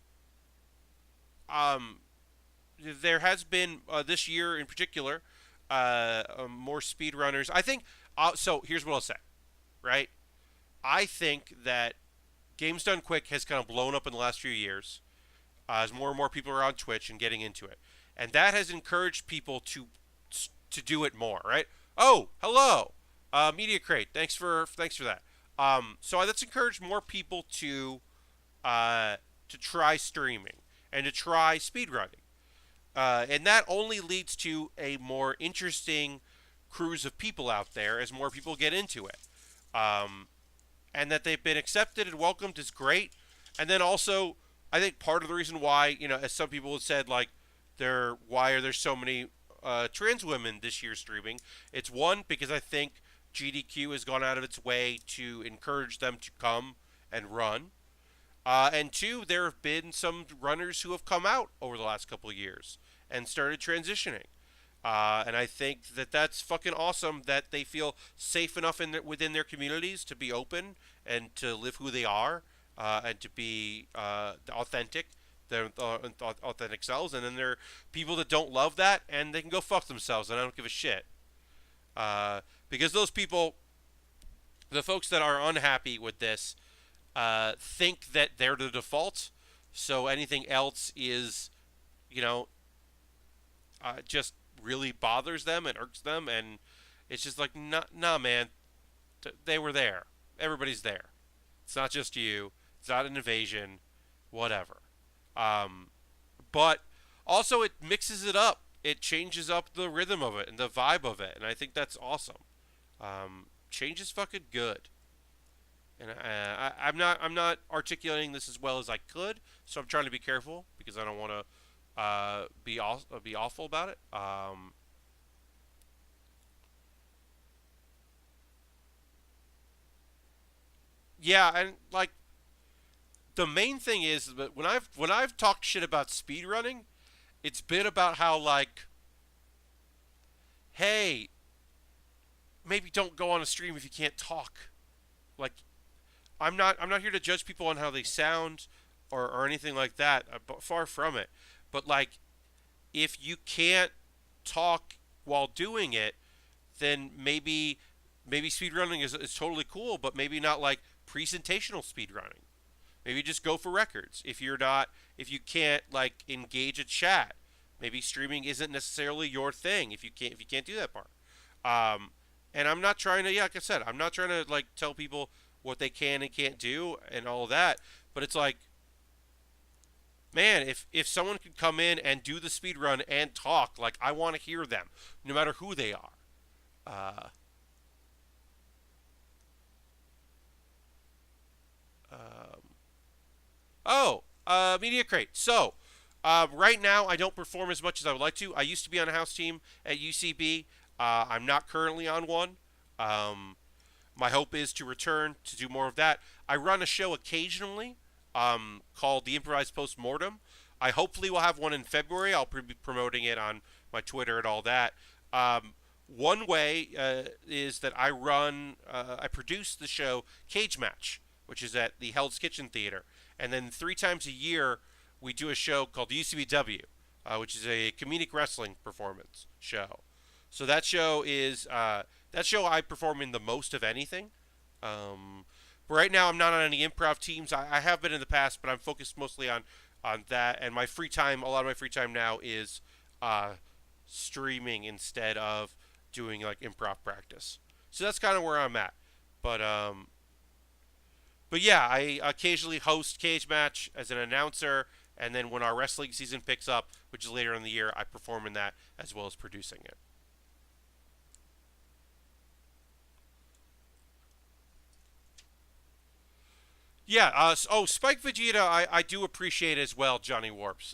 there has been this year in particular more speedrunners. I think. So here's what I'll say. Right. I think that Games Done Quick has kind of blown up in the last few years as more and more people are on Twitch and getting into it, and that has encouraged people to do it more. Right. Oh, hello, Media Crate. Thanks for that. So that's encouraged more people to try streaming and to try speedrunning. And that only leads to a more interesting cruise of people out there as more people get into it. Um, and that they've been accepted and welcomed is great. And then also, I think part of the reason why, as some people have said, like, why are there so many trans women this year streaming? It's one, because I think GDQ has gone out of its way to encourage them to come and run. And two, there have been some runners who have come out over the last couple of years and started transitioning. And I think that that's fucking awesome that they feel safe enough within their communities to be open and to live who they are and to be authentic, their authentic selves. And then there are people that don't love that and they can go fuck themselves, and I don't give a shit. Because those people, the folks that are unhappy with this, think that they're the default, so anything else is, just really bothers them and irks them, and it's just like, nah, man, they were there. Everybody's there. It's not just you. It's not an invasion. Whatever. But also it mixes it up. It changes up the rhythm of it and the vibe of it, and I think that's awesome. Change is fucking good. And I'm not articulating this as well as I could, so I'm trying to be careful because I don't want to be awful about it. Yeah, and like the main thing is that when I've talked shit about speedrunning, it's been about how, like, hey, maybe don't go on a stream if you can't talk. Like, I'm not here to judge people on how they sound or anything like that. But far from it. But like, if you can't talk while doing it, then maybe speedrunning is totally cool, but maybe not like presentational speedrunning. Maybe just go for records. If you can't like engage a chat, maybe streaming isn't necessarily your thing. If you can't do that part. Um, and I'm not trying to, yeah, like I said, I'm not trying to like tell people what they can and can't do and all of that. But it's like, man, if someone could come in and do the speed run and talk, like I want to hear them, no matter who they are. Uh, um, Media Crate. So, right now I don't perform as much as I would like to. I used to be on a house team at UCB. I'm not currently on one. Um, my hope is to return to do more of that. I run a show occasionally called the Improvised Postmortem. I hopefully will have one in February. I'll be promoting it on my Twitter and all that. One way is that I produce the show Cage Match, which is at the Hell's Kitchen Theater. And then 3 times a year, we do a show called UCBW, which is a comedic wrestling performance show. So that show I perform in the most of anything. But right now, I'm not on any improv teams. I have been in the past, but I'm focused mostly on that. And my free time, a lot of my free time now is streaming instead of doing like improv practice. So that's kind of where I'm at. But um, but yeah, I occasionally host Cage Match as an announcer, and then when our wrestling season picks up, which is later in the year, I perform in that as well as producing it. Yeah. Spike Vegeta, I do appreciate as well, Johnny Warps.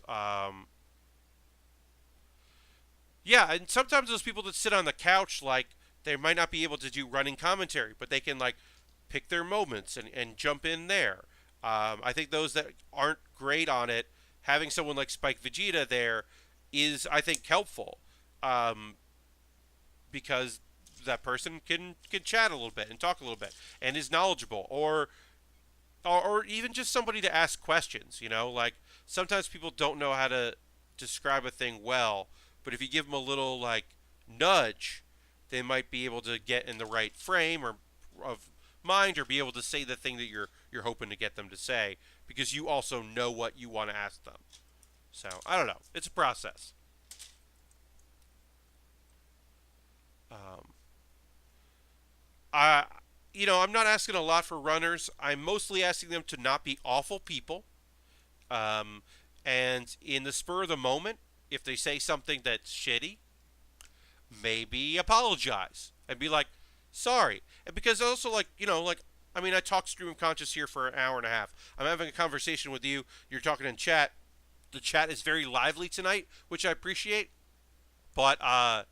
Yeah, and sometimes those people that sit on the couch, like they might not be able to do running commentary, but they can like pick their moments and jump in there. I think those that aren't great on it, having someone like Spike Vegeta there is, I think, helpful um, because that person can chat a little bit and talk a little bit and is knowledgeable, or even just somebody to ask questions. You know, like sometimes people don't know how to describe a thing well, but if you give them a little like nudge, they might be able to get in the right frame or of mind, or be able to say the thing that you're hoping to get them to say because you also know what you want to ask them. So I don't know. It's a process. Um, I I'm not asking a lot for runners. I'm mostly asking them to not be awful people. Um, and in the spur of the moment, if they say something that's shitty, maybe apologize and be like, sorry. And because also, like, like, I mean, I talk stream of conscious here for an hour and a half. I'm having a conversation with you. You're talking in chat. The chat is very lively tonight, which I appreciate. But, uh,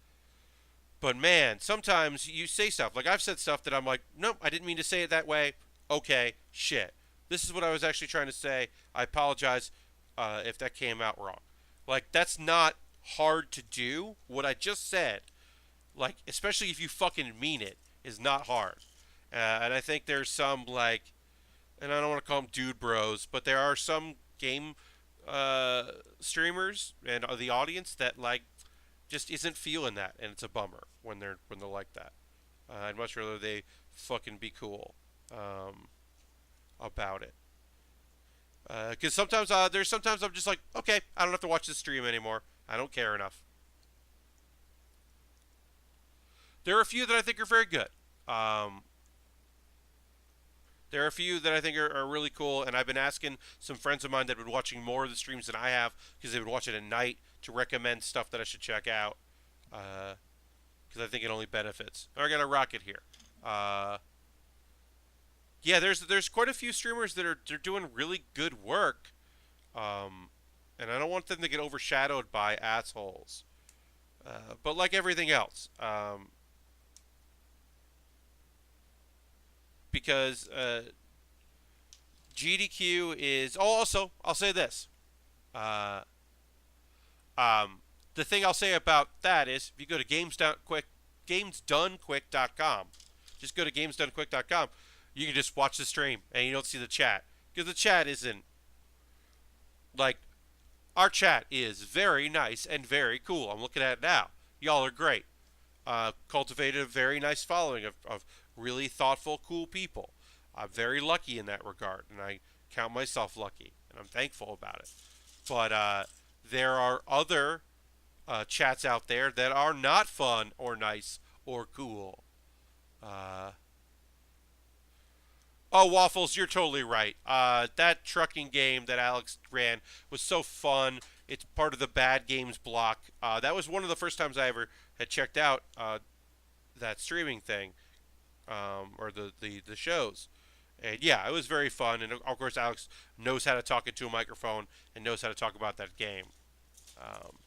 but man, sometimes you say stuff. Like, I've said stuff that I'm like, nope, I didn't mean to say it that way. Okay, shit. This is what I was actually trying to say. I apologize if that came out wrong. Like, that's not hard to do. What I just said, like, especially if you fucking mean it, is not hard. And I think there's some, like, and I don't want to call them dude bros, but there are some game uh, streamers and the audience that, like, just isn't feeling that, and it's a bummer when they're like that. I'd much rather they fucking be cool um, about it. Because sometimes I'm just like, okay, I don't have to watch this stream anymore. I don't care enough. There are a few that I think are very good. Um, there are a few that I think are really cool, and I've been asking some friends of mine that have been watching more of the streams than I have because they would watch it at night to recommend stuff that I should check out. Because I think it only benefits. I got a rocket here. Uh, yeah, there's quite a few streamers that are they're doing really good work, um, and I don't want them to get overshadowed by assholes. But like everything else, because GDQ is. Oh, also, I'll say this. Uh, um, the thing I'll say about that is, if you go to gamesdonequick.com, just go to gamesdonequick.com, you can just watch the stream and you don't see the chat because the chat isn't like our chat is very nice and very cool. I'm looking at it now. Y'all are great. Cultivated a very nice following of really thoughtful, cool people. I'm very lucky in that regard, and I count myself lucky, and I'm thankful about it. But there are other chats out there that are not fun or nice or cool. Uh, oh, Waffles, you're totally right. That trucking game that Alex ran was so fun. It's part of the bad games block. That was one of the first times I ever had checked out that streaming thing, or the shows. And yeah, it was very fun. And of course, Alex knows how to talk into a microphone and knows how to talk about that game. Um,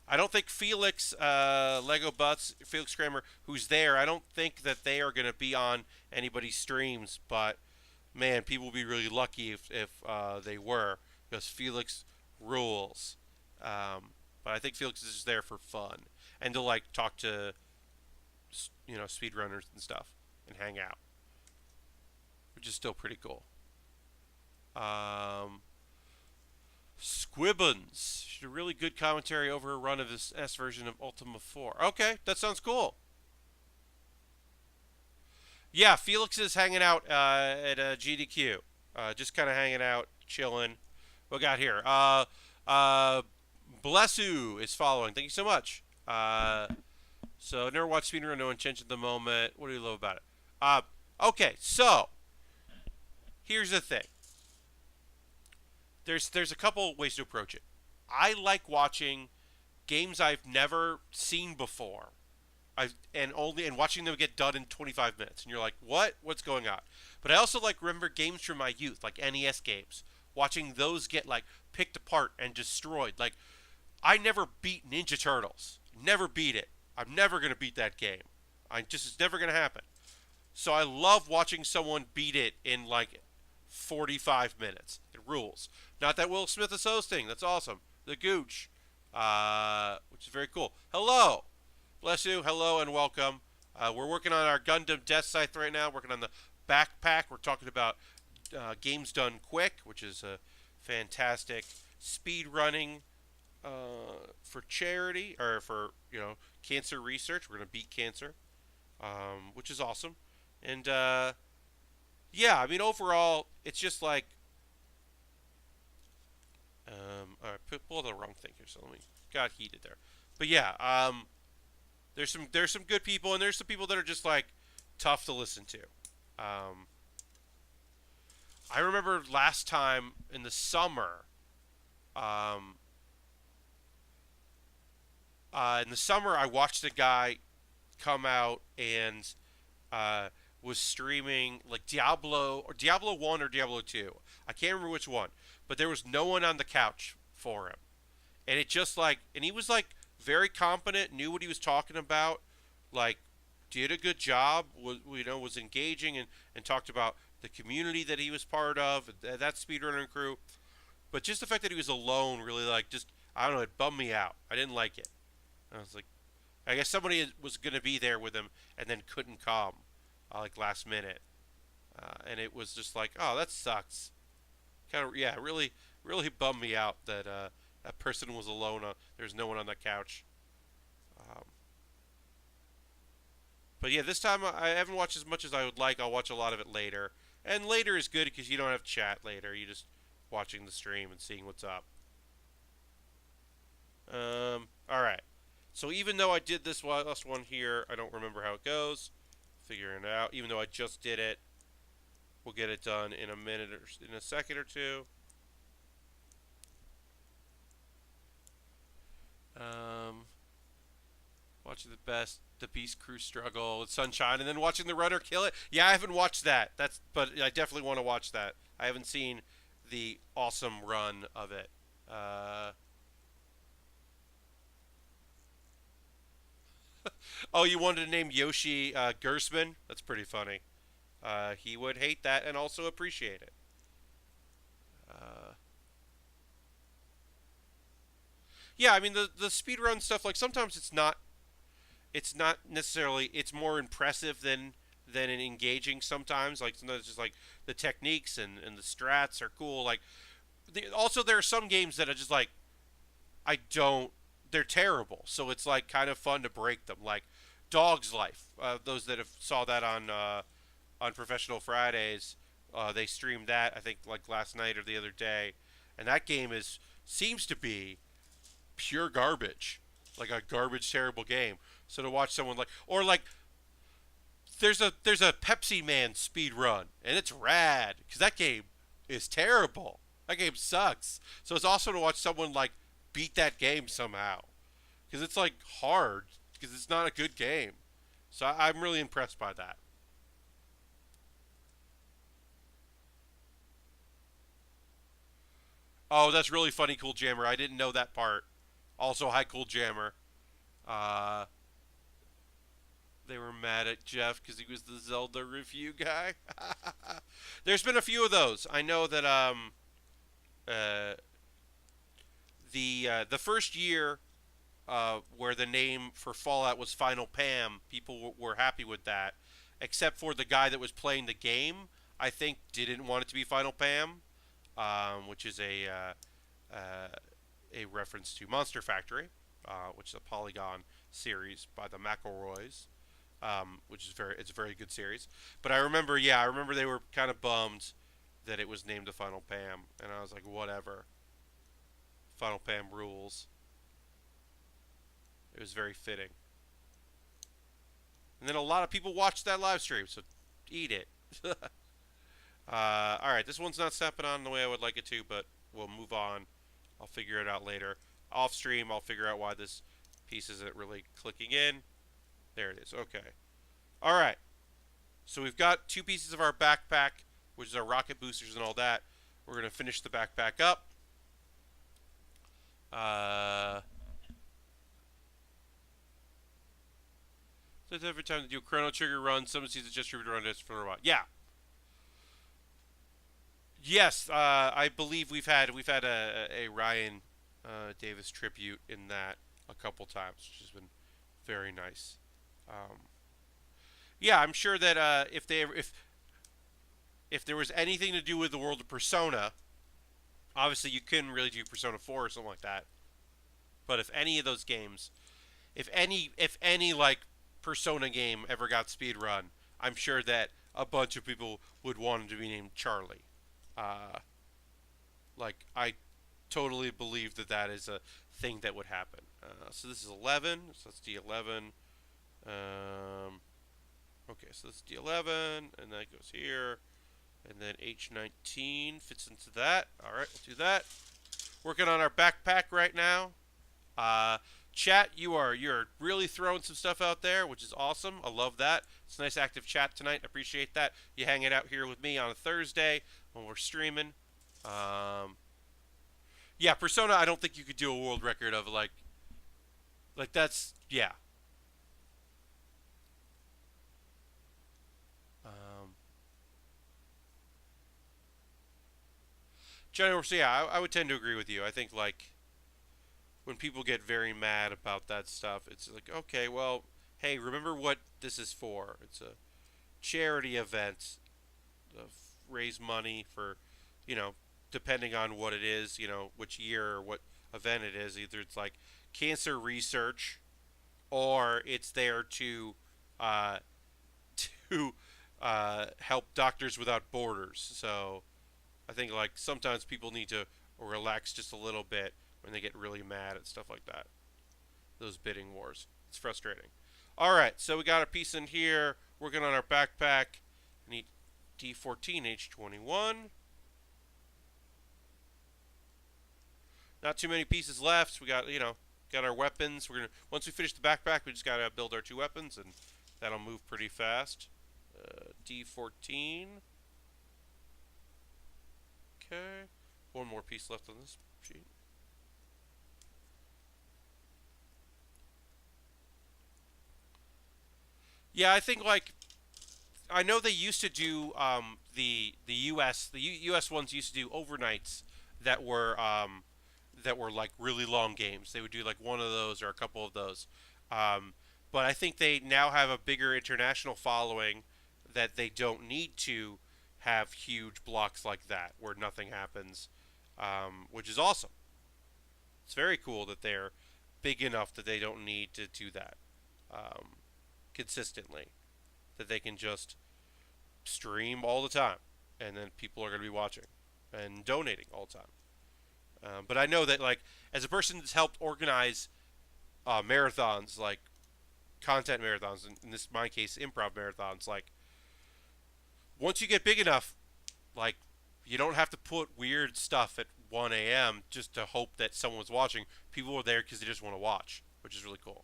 I don't think Felix, Lego Butts, Felix Kramer, who's there, I don't think that they are going to be on anybody's streams. But man, people would be really lucky if they were, because Felix rules. But I think Felix is just there for fun and to like talk to speedrunners and stuff and hang out, which is still pretty cool. Squibbins should a really good commentary over a run of this S version of Ultima 4. Okay, that sounds cool. Yeah, Felix is hanging out at GDQ, just kind of hanging out, chilling. What we got here? Blessu is following. Thank you so much. So never watched speedrun, no intention at the moment. What do you love about it? Okay, so here's the thing. There's a couple ways to approach it. I like watching games I've never seen before, and watching them get done in 25 minutes. And you're like, what? What's going on? But I also like remember games from my youth, like NES games, watching those get like picked apart and destroyed. Like I never beat Ninja Turtles. Never beat it. I'm never gonna beat that game. It's never gonna happen. So I love watching someone beat it in like 45 minutes. It rules. Not that Will Smith is hosting. That's awesome. The Gooch, which is very cool. Hello. Bless you. Hello and welcome. We're working on our Gundam Deathscythe right now. Working on the backpack. We're talking about games done quick, which is a fantastic speed running for charity or for cancer research. We're gonna beat cancer, which is awesome. And yeah, I mean overall, it's just like all right, pull the wrong thing here, so let me got heated there. But yeah, there's some good people, and there's some people that are just like tough to listen to. I remember last time in the summer, I watched a guy come out and was streaming like Diablo 1 or Diablo 2. I can't remember which one, but there was no one on the couch for him. And it just like, and he was like very competent, knew what he was talking about, like did a good job, was engaging and talked about the community that he was part of, that speedrunner crew. But just the fact that he was alone really like just, I don't know, it bummed me out. I didn't like it. I was like, I guess somebody was going to be there with him and then couldn't come, like last minute. And it was just like, oh, that sucks. Kind of, yeah, really bummed me out that that person was alone. There's no one on the couch. But yeah, this time I haven't watched as much as I would like. I'll watch a lot of it later. And later is good because you don't have chat later. You're just watching the stream and seeing what's up. Alright. So even though I did this last one here, I don't remember how it goes. Figuring it out. Even though I just did it, we'll get it done in a minute or in a second or two. Watching the Beast Crew struggle with Sunshine, and then watching the runner kill it. Yeah, I haven't watched that. But I definitely want to watch that. I haven't seen the awesome run of it. Oh, you wanted to name Yoshi Gersman? That's pretty funny. He would hate that and also appreciate it. Yeah, I mean the speedrun stuff. Like sometimes it's not necessarily. It's more impressive than engaging. Sometimes, like sometimes it's just like the techniques and the strats are cool. Like also there are some games that are just like I don't. They're terrible. So it's like kind of fun to break them. Like Dog's Life. Those that have saw that on Professional Fridays They streamed that I think like last night or the other day, and that game is seems to be pure garbage, like a garbage terrible game. So to watch someone like or like there's a Pepsi Man speed run, and it's rad because that game is terrible. That game sucks. So it's awesome to watch someone like beat that game somehow because it's like hard because it's not a good game. So I'm really impressed by that. Oh, that's really funny, Cool Jammer. I didn't know that part. Also, hi, Cool Jammer. Uh, they were mad at Jeff because he was the Zelda review guy. There's been a few of those. I know that uh, the first year where the name for Fallout was Final Pam, people were happy with that, except for the guy that was playing the game. I think didn't want it to be Final Pam, which is a reference to Monster Factory, which is a Polygon series by the McElroys, which is it's a very good series. But I remember, yeah, I remember they were kind of bummed that it was named the Final Pam, and I was like, whatever. Final Pam rules. It was very fitting. And then a lot of people watched that live stream, so eat it. All right, this one's not stepping on the way I would like it to, but we'll move on. I'll figure it out later. Off stream, I'll figure out why this piece isn't really clicking in. There it is. Okay. All right. So we've got two pieces of our backpack, which is our rocket boosters and all that. We're going to finish the backpack up. So every time they do a Chrono Trigger run, someone sees it just to run this for a while. Yeah. Yes, I believe we've had a Ryan Davis tribute in that a couple times, which has been very nice. Um, yeah, I'm sure that if there was anything to do with the world of Persona, obviously you couldn't really do Persona 4 or something like that. But if any of those games, if any like Persona game ever got speedrun, I'm sure that a bunch of people would want it to be named Charlie. Uh, like I totally believe that that is a thing that would happen. So this is 11. So that's D11. Um, okay, so that's D11, and that goes here, and then H19 fits into that. All right, we'll do that. Working on our backpack right now. Uh, Chat, you're really throwing some stuff out there, which is awesome. I love that. It's a nice active chat tonight. I appreciate that. You hanging out here with me on a Thursday when we're streaming. Um, yeah, Persona. I don't think you could do a world record of like that's yeah. Um, General, so yeah, I would tend to agree with you. I think like when people get very mad about that stuff, it's like okay, well, hey, remember what this is for? It's a charity event to raise money for, you know, depending on what it is, you know, which year or what event it is. Either it's like cancer research, or it's there to uh, to help Doctors Without Borders. So I think like sometimes people need to relax just a little bit when they get really mad at stuff like that. Those bidding wars. It's frustrating. All right, so we got a piece in here. Working on our backpack. We need D14, H21. Not too many pieces left. We got, you know, got our weapons. We're gonna once we finish the backpack, we just gotta build our two weapons, and that'll move pretty fast. D14. Okay. One more piece left on this sheet. Yeah, I think like I know they used to do the US ones used to do overnights that were like really long games. They would do like one of those or a couple of those. Um, but I think they now have a bigger international following that they don't need to have huge blocks like that where nothing happens, which is awesome. It's very cool that they're big enough that they don't need to do that consistently. That they can just stream all the time. and then people are going to be watching and donating all the time. But I know that, like, as a person that's helped organize marathons, like content marathons, in this my case, improv marathons, like once you get big enough, like you don't have to put weird stuff at 1 a.m. just to hope that someone's watching. People are there because they just want to watch, which is really cool.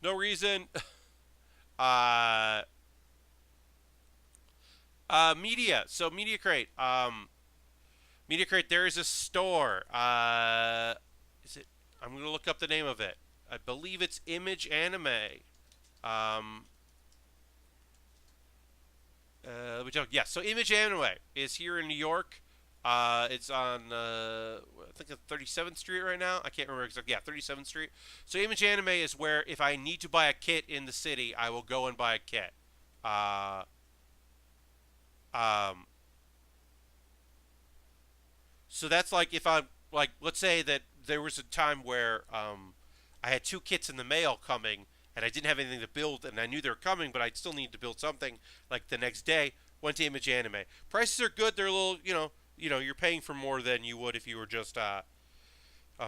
No reason. uh, Media. So Media Crate. Media Crate. There is a store. Is it? I'm gonna look up the name of it. I believe it's Image Anime. Um, Let me tell you. Yeah. So Image Anime is here in New York. It's on I think it's 37th Street right now. I can't remember exactly. Yeah, 37th Street. So Image Anime is where if I need to buy a kit in the city, I will go and buy a kit. Uh, um, so that's like if I like, let's say that there was a time where I had two kits in the mail coming, and I didn't have anything to build, and I knew they were coming, but I still needed to build something. Like the next day, went to Image Anime. Prices are good. They're a little, you're paying for more than you would if you were just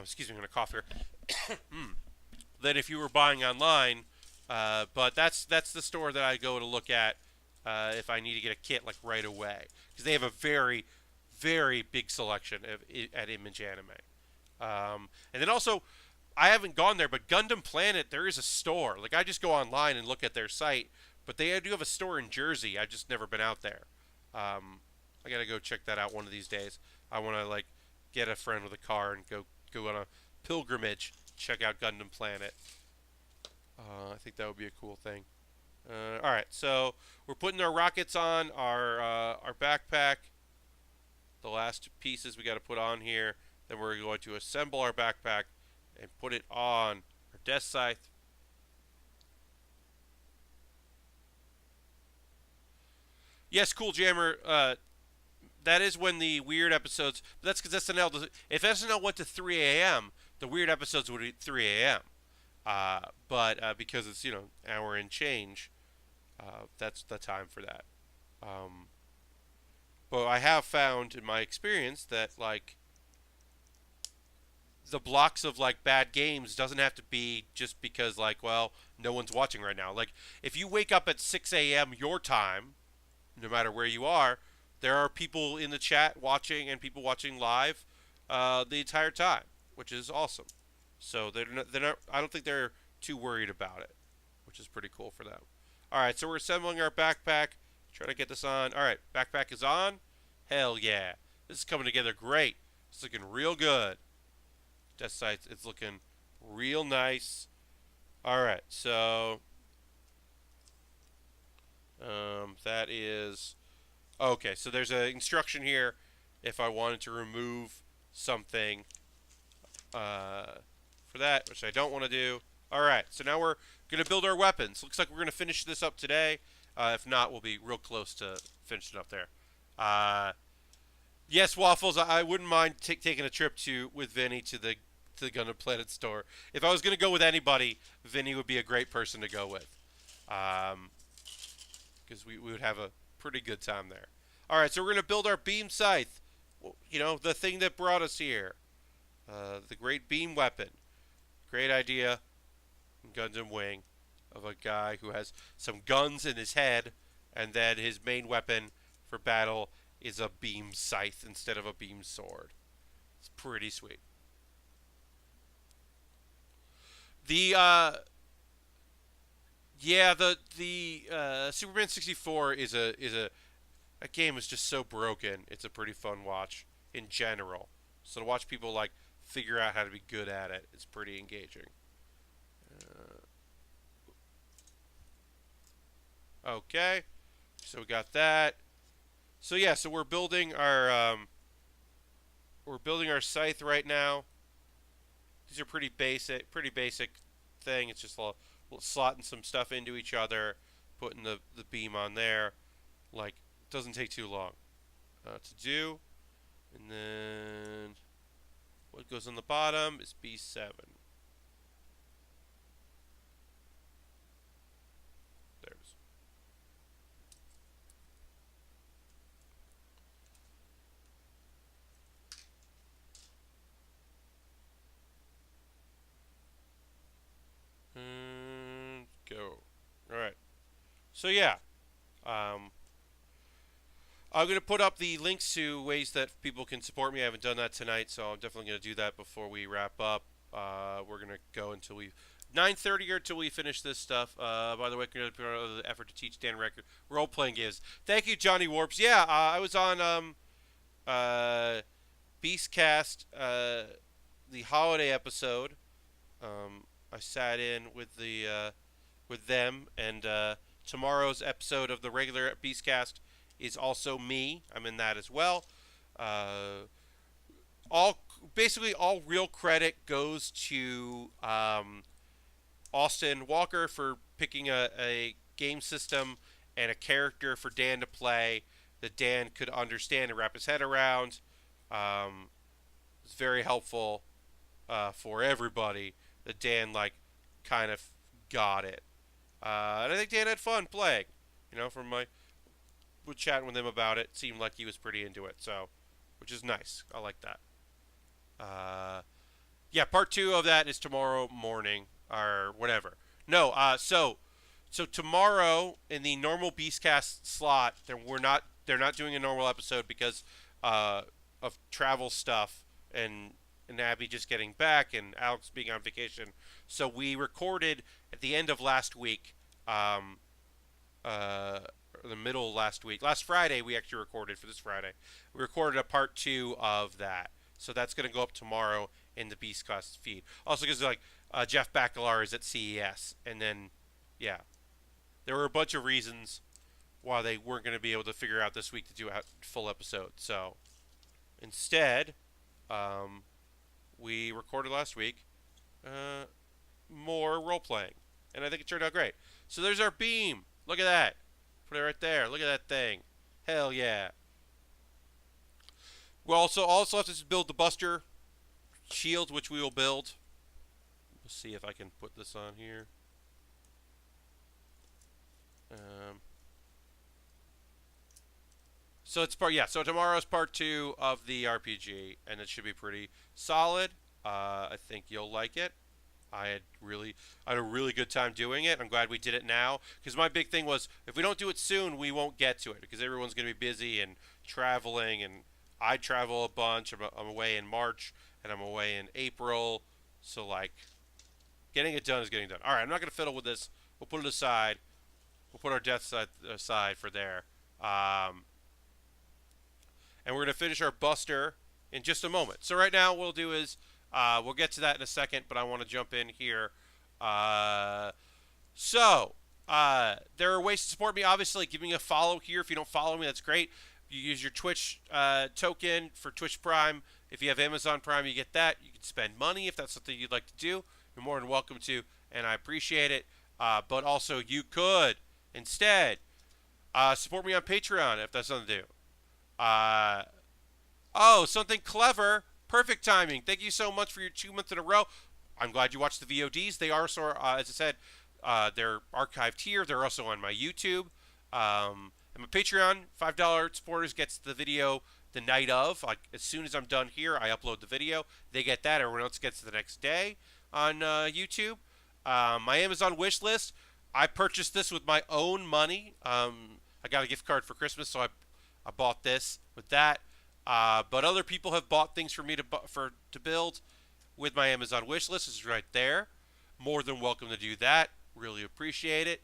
excuse me, I'm gonna cough here. Than if you were buying online. But that's the store that I go to look at if I need to get a kit like right away, because they have a very very big selection at Image Anime. And then also, I haven't gone there, but Gundam Planet, there is a store. Like I just go online and look at their site, but they do have a store in Jersey. I've just never been out there. I gotta go check that out one of these days. I want to like get a friend with a car and go on a pilgrimage, check out Gundam Planet. I think that would be a cool thing. All right, so we're putting our rockets on our backpack. The last pieces we got to put on here. Then we're going to assemble our backpack and put it on our Deathscythe. Yes, Cool Jammer. That is when the weird episodes. But that's because SNL does. If SNL went to 3 a.m., the weird episodes would be 3 a.m. But because it's hour and change, that's the time for that. Um, but I have found in my experience that like the blocks of like bad games doesn't have to be just because like no one's watching right now. Like if you wake up at 6 a.m. your time, no matter where you are, there are people in the chat watching and people watching live the entire time, which is awesome. So they're not. I don't think they're too worried about it, which is pretty cool for them. All right, so we're assembling our backpack. Trying to get this on. All right, backpack is on. Hell yeah, this is coming together great. It's looking real good. Deathscythe, it's looking real nice. All right, so that is okay. So there's an instruction here if I wanted to remove something for that, which I don't want to do. All right, so now we're going to build our weapons. Looks like we're going to finish this up today. If not, we'll be real close to finishing up there. Yes, Waffles, I wouldn't mind taking a trip with Vinny to the Gundam Planet store. If I was going to go with anybody, Vinny would be a great person to go with. Because we would have a pretty good time there. All right, so we're going to build our beam scythe. The thing that brought us here. The great beam weapon. Great idea in Gundam Wing of a guy who has some guns in his head, and then his main weapon for battle is a beam scythe instead of a beam sword. It's pretty sweet. The Superman 64 is a that game is just so broken. It's a pretty fun watch in general. So to watch people like figure out how to be good at it, it's pretty engaging. Okay, so we got that. So yeah, so we're building our scythe right now. These are pretty basic thing. It's just slotting some stuff into each other, putting the beam on there. Like, it doesn't take too long to do. And then what goes on the bottom is B7. There it is. So yeah, um, I'm going to put up the links to ways that people can support me. I haven't done that tonight, so I'm definitely going to do that before we wrap up. We're going to go until we 9:30 or until we finish this stuff. By the way, we're going to put out the effort to teach Dan record role-playing games. Thank you, Johnny Warps. Yeah, I was on uh, Beastcast, the holiday episode. I sat in with them, and tomorrow's episode of the regular Beastcast is also me. I'm in that as well. Uh, all basically all real credit goes to Austin Walker for picking a game system and a character for Dan to play that Dan could understand and wrap his head around. Um, it's very helpful for everybody that Dan kind of got it. And I think Dan had fun playing. From my chatting with him about it, seemed like he was pretty into it. So, which is nice. I like that. Yeah, part 2 of that is tomorrow morning or whatever. No, so tomorrow in the normal Beastcast slot, they're not doing a normal episode because of travel stuff and Abby just getting back and Alex being on vacation. So we recorded at the end of last week, the middle of last week. Last Friday we actually recorded for this Friday. We recorded a part 2 of that. So that's going to go up tomorrow in the Beastcast feed. Also because Jeff Bacalar is at CES, and then yeah, there were a bunch of reasons why they weren't going to be able to figure out this week to do a full episode. So instead, we recorded last week more role playing, and I think it turned out great. So there's our beam. Look at that. Put it right there. Look at that thing. Hell yeah. We'll also have to build the Buster shield, which we will build. Let's see if I can put this on here. So it's So tomorrow's part 2 of the RPG, and it should be pretty solid. I think you'll like it. I had a really good time doing it. I'm glad we did it now, because my big thing was if we don't do it soon, we won't get to it because everyone's going to be busy and traveling, and I travel a bunch. I'm away in March and I'm away in April, so getting it done is getting done. All right, I'm not going to fiddle with this. We'll put it aside. We'll put our Deathscythe aside for there. And we're going to finish our Buster in just a moment. So right now what we'll do is we'll get to that in a second, but I want to jump in here. There are ways to support me. Obviously, give me a follow here. If you don't follow me, that's great. You use your Twitch token for Twitch Prime. If you have Amazon Prime, you get that. You can spend money if that's something you'd like to do. You're more than welcome to, and I appreciate it. But also, you could instead support me on Patreon if that's something to do. Something clever. Perfect timing. Thank you so much for your 2 months in a row. I'm glad you watched the VODs. They are, as I said, they're archived here. They're also on my YouTube. And my Patreon, $5 supporters gets the video the night of. As soon as I'm done here, I upload the video. They get that. Everyone else gets it the next day on YouTube. My Amazon wish list, I purchased this with my own money. I got a gift card for Christmas, so I bought this with that. But other people have bought things for me to build with my Amazon wish list. It's right there. More than welcome to do that. Really appreciate it.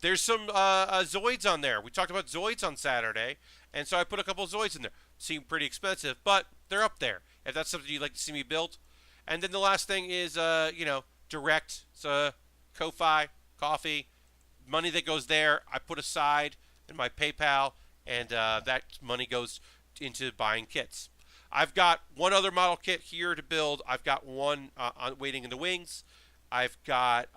There's some Zoids on there. We talked about Zoids on Saturday, and so I put a couple of Zoids in there. Seem pretty expensive, but they're up there. If that's something you'd like to see me build. And then the last thing is, direct. So Ko-Fi, coffee, money that goes there, I put aside in my PayPal, and that money goes into buying kits. I've got one other model kit here to build. I've got one waiting in the wings. I've got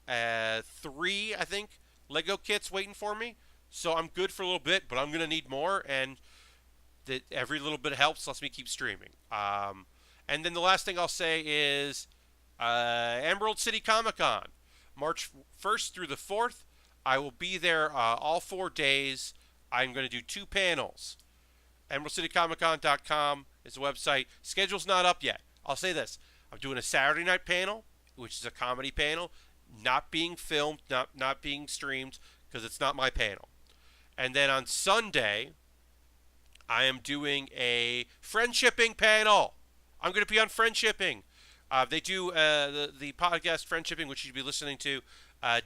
3, I think, Lego kits waiting for me. So I'm good for a little bit, but I'm going to need more, and every little bit helps, lets me keep streaming. And then the last thing I'll say is Emerald City Comic Con, March 1st through the 4th. I will be there all 4 days. I'm going to do 2 panels. EmeraldCityComicCon.com is the website. Schedule's not up yet. I'll say this. I'm doing a Saturday night panel, which is a comedy panel. not being filmed, not being streamed, because it's not my panel. And then on Sunday, I am doing a friendshipping panel. I'm going to be on friendshipping. They do the podcast friendshipping, which you'd be listening to,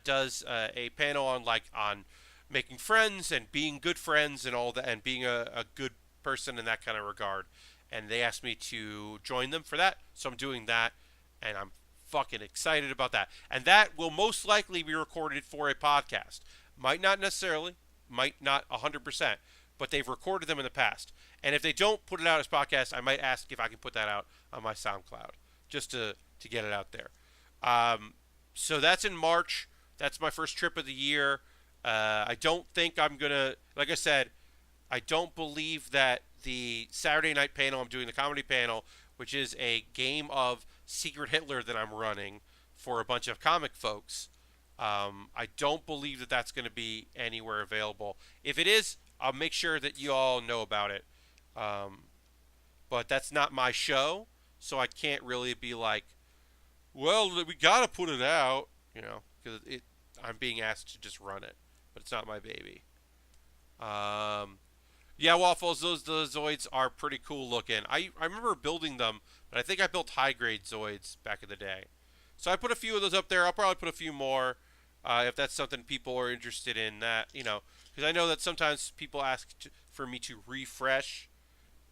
does a panel on making friends and being good friends and all that, and being a good person in that kind of regard. And they asked me to join them for that, so I'm doing that, and I'm fucking excited about that. And that will most likely be recorded for a podcast. Might not necessarily, might not 100%, but they've recorded them in the past. And if they don't put it out as podcast, I might ask if I can put that out on my SoundCloud, just to get it out there. So that's in March. That's my first trip of the year. I don't think I'm going to, like I said, I don't believe that the Saturday night panel, I'm doing the comedy panel, which is a game of Secret Hitler that I'm running for a bunch of comic folks. I don't believe that that's going to be anywhere available. If it is, I'll make sure that you all know about it. But that's not my show, so I can't really be like, well, we got to put it out, because I'm being asked to just run it, but it's not my baby. Yeah, Waffles, those Zoids are pretty cool looking. I remember building them, but I think I built high-grade Zoids back in the day. So I put a few of those up there. I'll probably put a few more if that's something people are interested in. That, because I know that sometimes people ask for me to refresh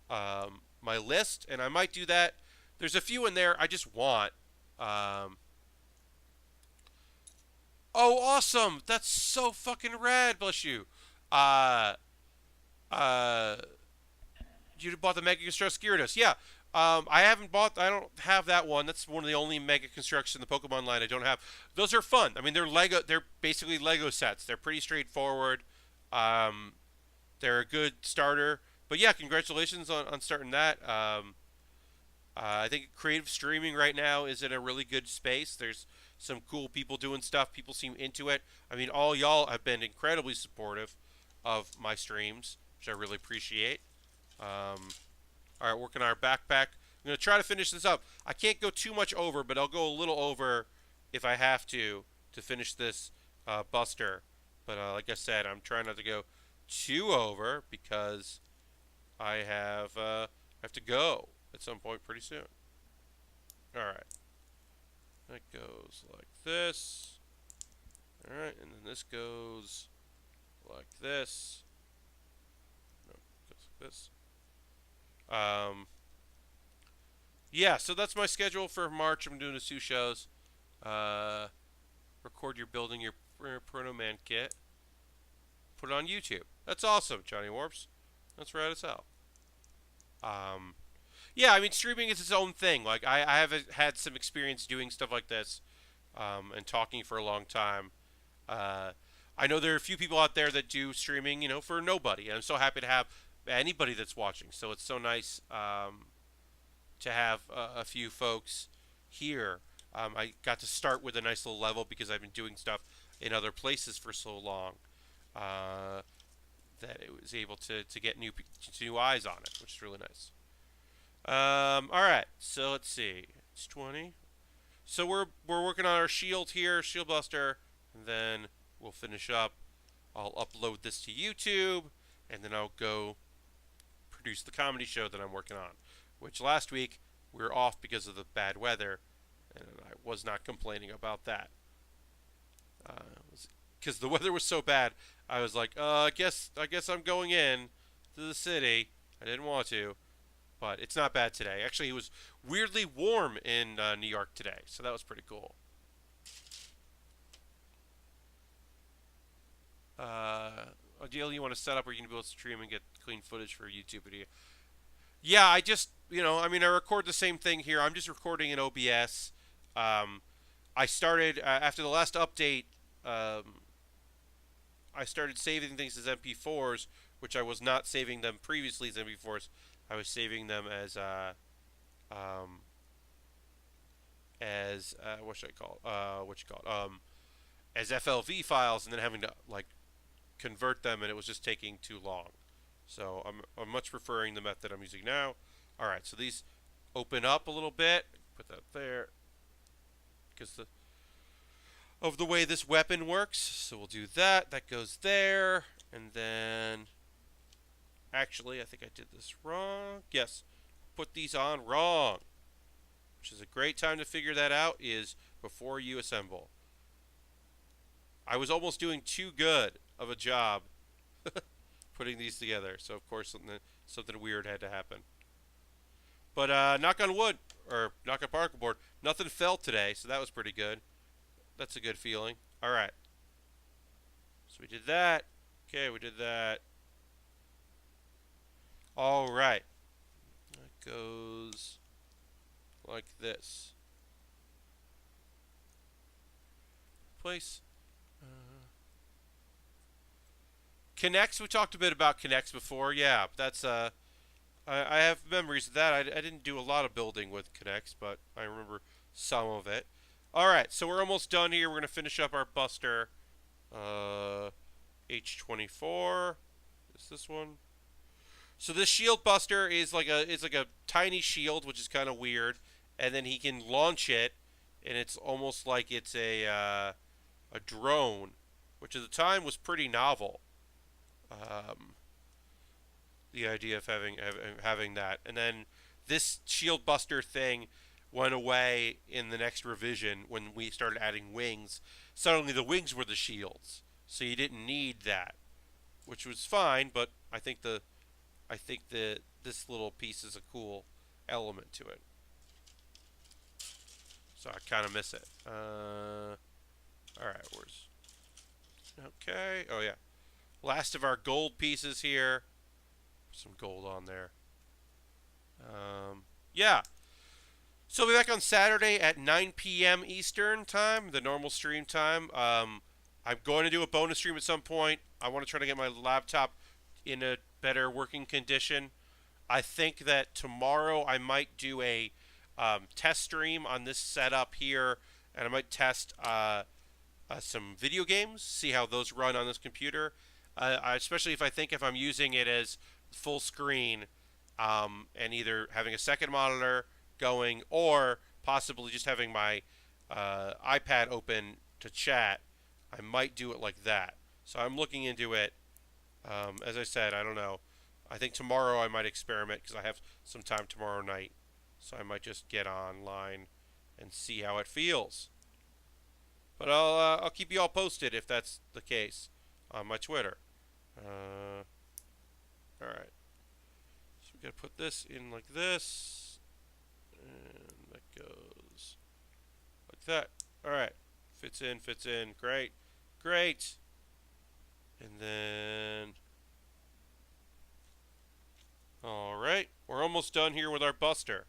my list, and I might do that. There's a few in there I just want. Oh, awesome! That's so fucking rad. Bless you. You bought the Mega Construct Gyarados. Yeah. I don't have that one. That's one of the only Mega Constructs in the Pokemon line I don't have. Those are fun. I mean, they're basically Lego sets. They're pretty straightforward. They're a good starter. But yeah, congratulations on starting that. I think creative streaming right now is in a really good space. There's some cool people doing stuff. People seem into it. I mean, all y'all have been incredibly supportive of my streams, which I really appreciate. All right, working on our backpack. I'm going to try to finish this up. I can't go too much over, but I'll go a little over if I have to finish this Buster. But like I said, I'm trying not to go too over because I have to go at some point pretty soon. All right. That goes like this. All right, and then this goes like this. No, it goes like this. Yeah, so that's my schedule for March. I'm doing the 2 shows. Record your building your Proto Man kit. Put it on YouTube. That's awesome, Johnny Warps. That's rad as hell. Yeah, I mean, streaming is its own thing. Like, I have had some experience doing stuff like this, and talking for a long time. I know there are a few people out there that do streaming, for nobody. And I'm so happy to have anybody that's watching. So it's so nice to have a few folks here. I got to start with a nice little level because I've been doing stuff in other places for so long that it was able to get new eyes on it, which is really nice. All right, so let's see. It's 20. So we're working on our shield here, Shield Buster, and then we'll finish up. I'll upload this to YouTube, and then I'll go produce the comedy show that I'm working on, which last week we were off because of the bad weather, and I was not complaining about that. Because the weather was so bad, I was like, I guess I'm going in to the city. I didn't want to, but it's not bad today. Actually, it was weirdly warm in New York today, so that was pretty cool. A deal you want to set up where you can be able to stream and get clean footage for a YouTube video. Yeah, I just, I record the same thing here. I'm just recording in OBS. I started, after the last update, I started saving things as MP4s, which I was not saving them previously as MP4s. I was saving them as, what should I call it? As FLV files, and then having to, convert them, and it was just taking too long. So I'm much preferring the method I'm using now. All right, so these open up a little bit. Put that there, because of the way this weapon works. So we'll do that. That goes there. And then... Actually, I think I did this wrong. Yes. Put these on wrong. Which is a great time to figure that out is before you assemble. I was almost doing too good of a job putting these together. So, of course, something weird had to happen. But knock on wood, or knock on particle board, nothing fell today, so that was pretty good. That's a good feeling. All right. So we did that. Okay, we did that. All right. That goes like this. Place. Connects. We talked a bit about connects before. Yeah, that's I have memories of that. I didn't do a lot of building with connects, but I remember some of it. All right, so we're almost done here. We're gonna finish up our Buster. H24. Is this one? So this shield buster is like a tiny shield, which is kind of weird, and then he can launch it, and it's almost like it's a drone, which at the time was pretty novel. Um, the idea of having that, and then this shield buster thing went away in the next revision when we started adding wings. Suddenly the wings were the shields, so you didn't need that, which was fine. But I think this little piece is a cool element to it. So I kind of miss it. All right, where's... Okay. Oh, yeah. Last of our gold pieces here. Some gold on there. Yeah. So I'll be back on Saturday at 9 p.m. Eastern time, the normal stream time. I'm going to do a bonus stream at some point. I want to try to get my laptop in a better working condition. I think that tomorrow I might do a test stream on this setup here, and I might test some video games, see how those run on this computer. Especially if I'm using it as full screen, and either having a second monitor going or possibly just having my iPad open to chat. I might do it like that. So I'm looking into it. As I said, I don't know. I think tomorrow I might experiment because I have some time tomorrow night. So I might just get online and see how it feels. But I'll keep you all posted if that's the case on my Twitter. All right. So we got to put this in like this, and that goes like that. All right. Fits in. Great. And then, all right, we're almost done here with our Buster.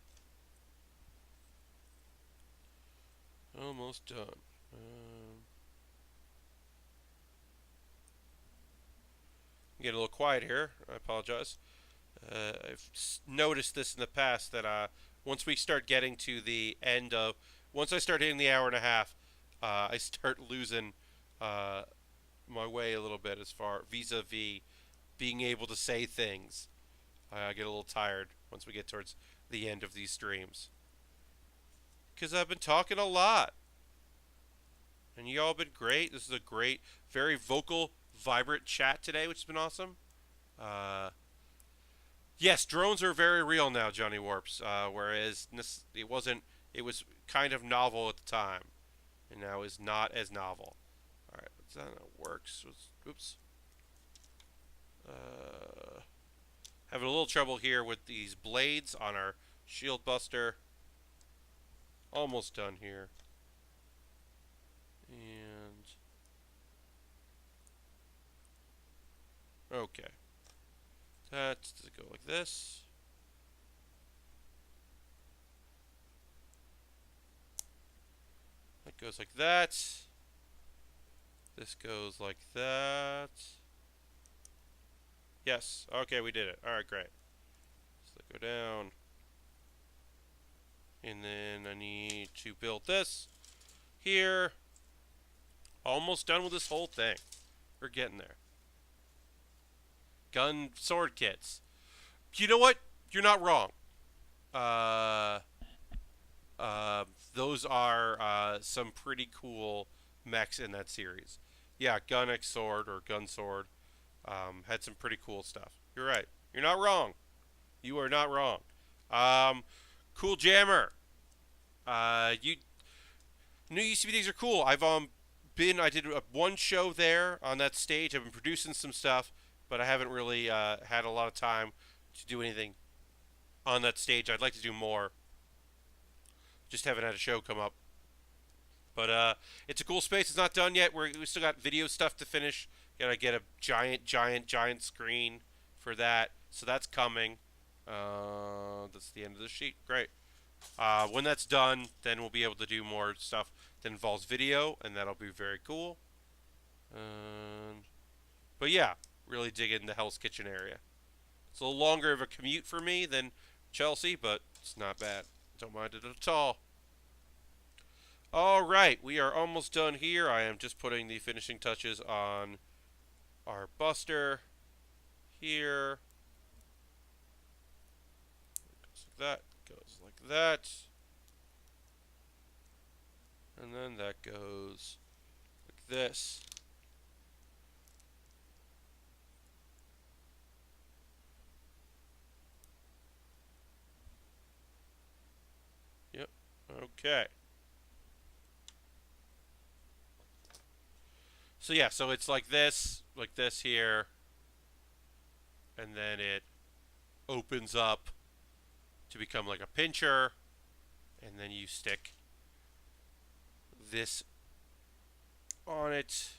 Almost done. Get a little quiet here. I apologize. I've noticed this in the past that once we start getting to the end of, once I start hitting the hour and a half, I start losing my way a little bit as far vis-a-vis being able to say things. I get a little tired once we get towards the end of these streams. Because I've been talking a lot. And you all have been great. This is a great, very vocal, vibrant chat today, which has been awesome. Yes, drones are very real now, Johnny Warps. Whereas it wasn't, it was kind of novel at the time. And now is not as novel. Alright, that works. Oops. Having a little trouble here with these blades on our shield buster. Almost done here. And okay. That's to go like this. That goes like that. This goes like that. Yes. Okay, we did it. Alright, great. So go down. And then I need to build this here. Almost done with this whole thing. We're getting there. Gun sword kits. You know what? You're not wrong. Those are some pretty cool mechs in that series. Yeah, Gun X Sword or Gun Sword had some pretty cool stuff. You're right. You're not wrong. You are not wrong. Um, cool Jammer. You new UCBDs are cool. I did one show there on that stage. I've been producing some stuff, but I haven't really had a lot of time to do anything on that stage. I'd like to do more. Just haven't had a show come up. But it's a cool space. It's not done yet. We still got video stuff to finish. Gotta get a giant screen for that. So that's coming. That's the end of the sheet. Great. When that's done, then we'll be able to do more stuff that involves video, and that'll be very cool. But yeah, really digging the Hell's Kitchen area. It's a little longer of a commute for me than Chelsea, but it's not bad. Don't mind it at all. Alright, we are almost done here. I am just putting the finishing touches on our buster here. Goes like that. And then that goes like this. Yep. Okay. So yeah, so it's like this here, and then it opens up to become like a pincher, and then you stick this on it.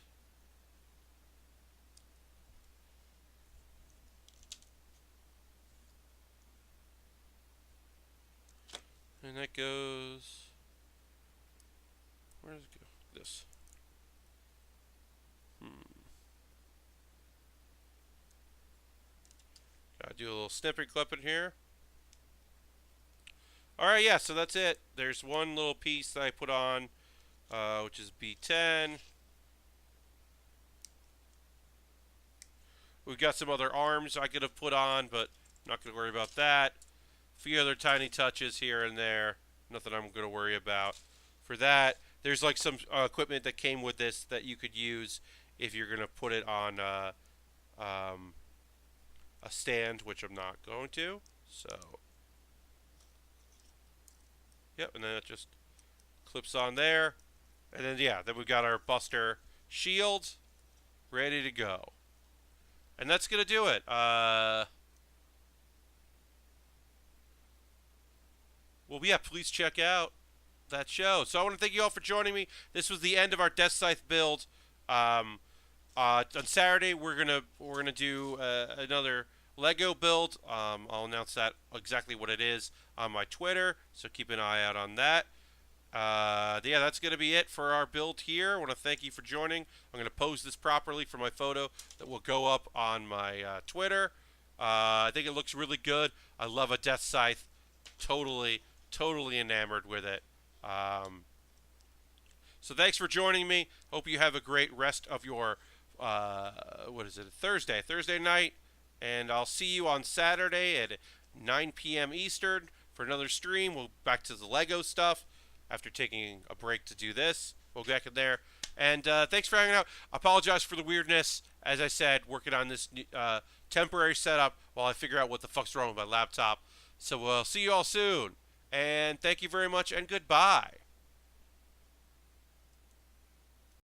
And that goes, where does it go? This. Gotta do a little snippet clip in here. Alright, yeah, so that's it. There's one little piece that I put on, which is B10. We've got some other arms I could have put on, but I'm not going to worry about that. A few other tiny touches here and there. Nothing I'm going to worry about. For that, there's like some equipment that came with this that you could use if you're going to put it on a stand, which I'm not going to. So, yep, and then it just clips on there. And then, yeah, then we've got our Buster shield ready to go. And that's going to do it. Well, yeah, please check out that show. So I want to thank you all for joining me. This was the end of our Deathscythe build. On Saturday, we're gonna do another Lego build. I'll announce that exactly what it is on my Twitter, so keep an eye out on that. Yeah, that's gonna be it for our build here. I want to thank you for joining. I'm gonna pose this properly for my photo that will go up on my Twitter. I think it looks really good. I love a Deathscythe. Totally enamored with it. So thanks for joining me. Hope you have a great rest of your Thursday night, and I'll see you on Saturday at 9 p.m. Eastern for another stream. We'll back to the Lego stuff after taking a break to do this. We'll get back in there. And thanks for hanging out. I apologize for the weirdness. As I said, working on this temporary setup while I figure out what the fuck's wrong with my laptop. So we'll see you all soon. And thank you very much, and goodbye.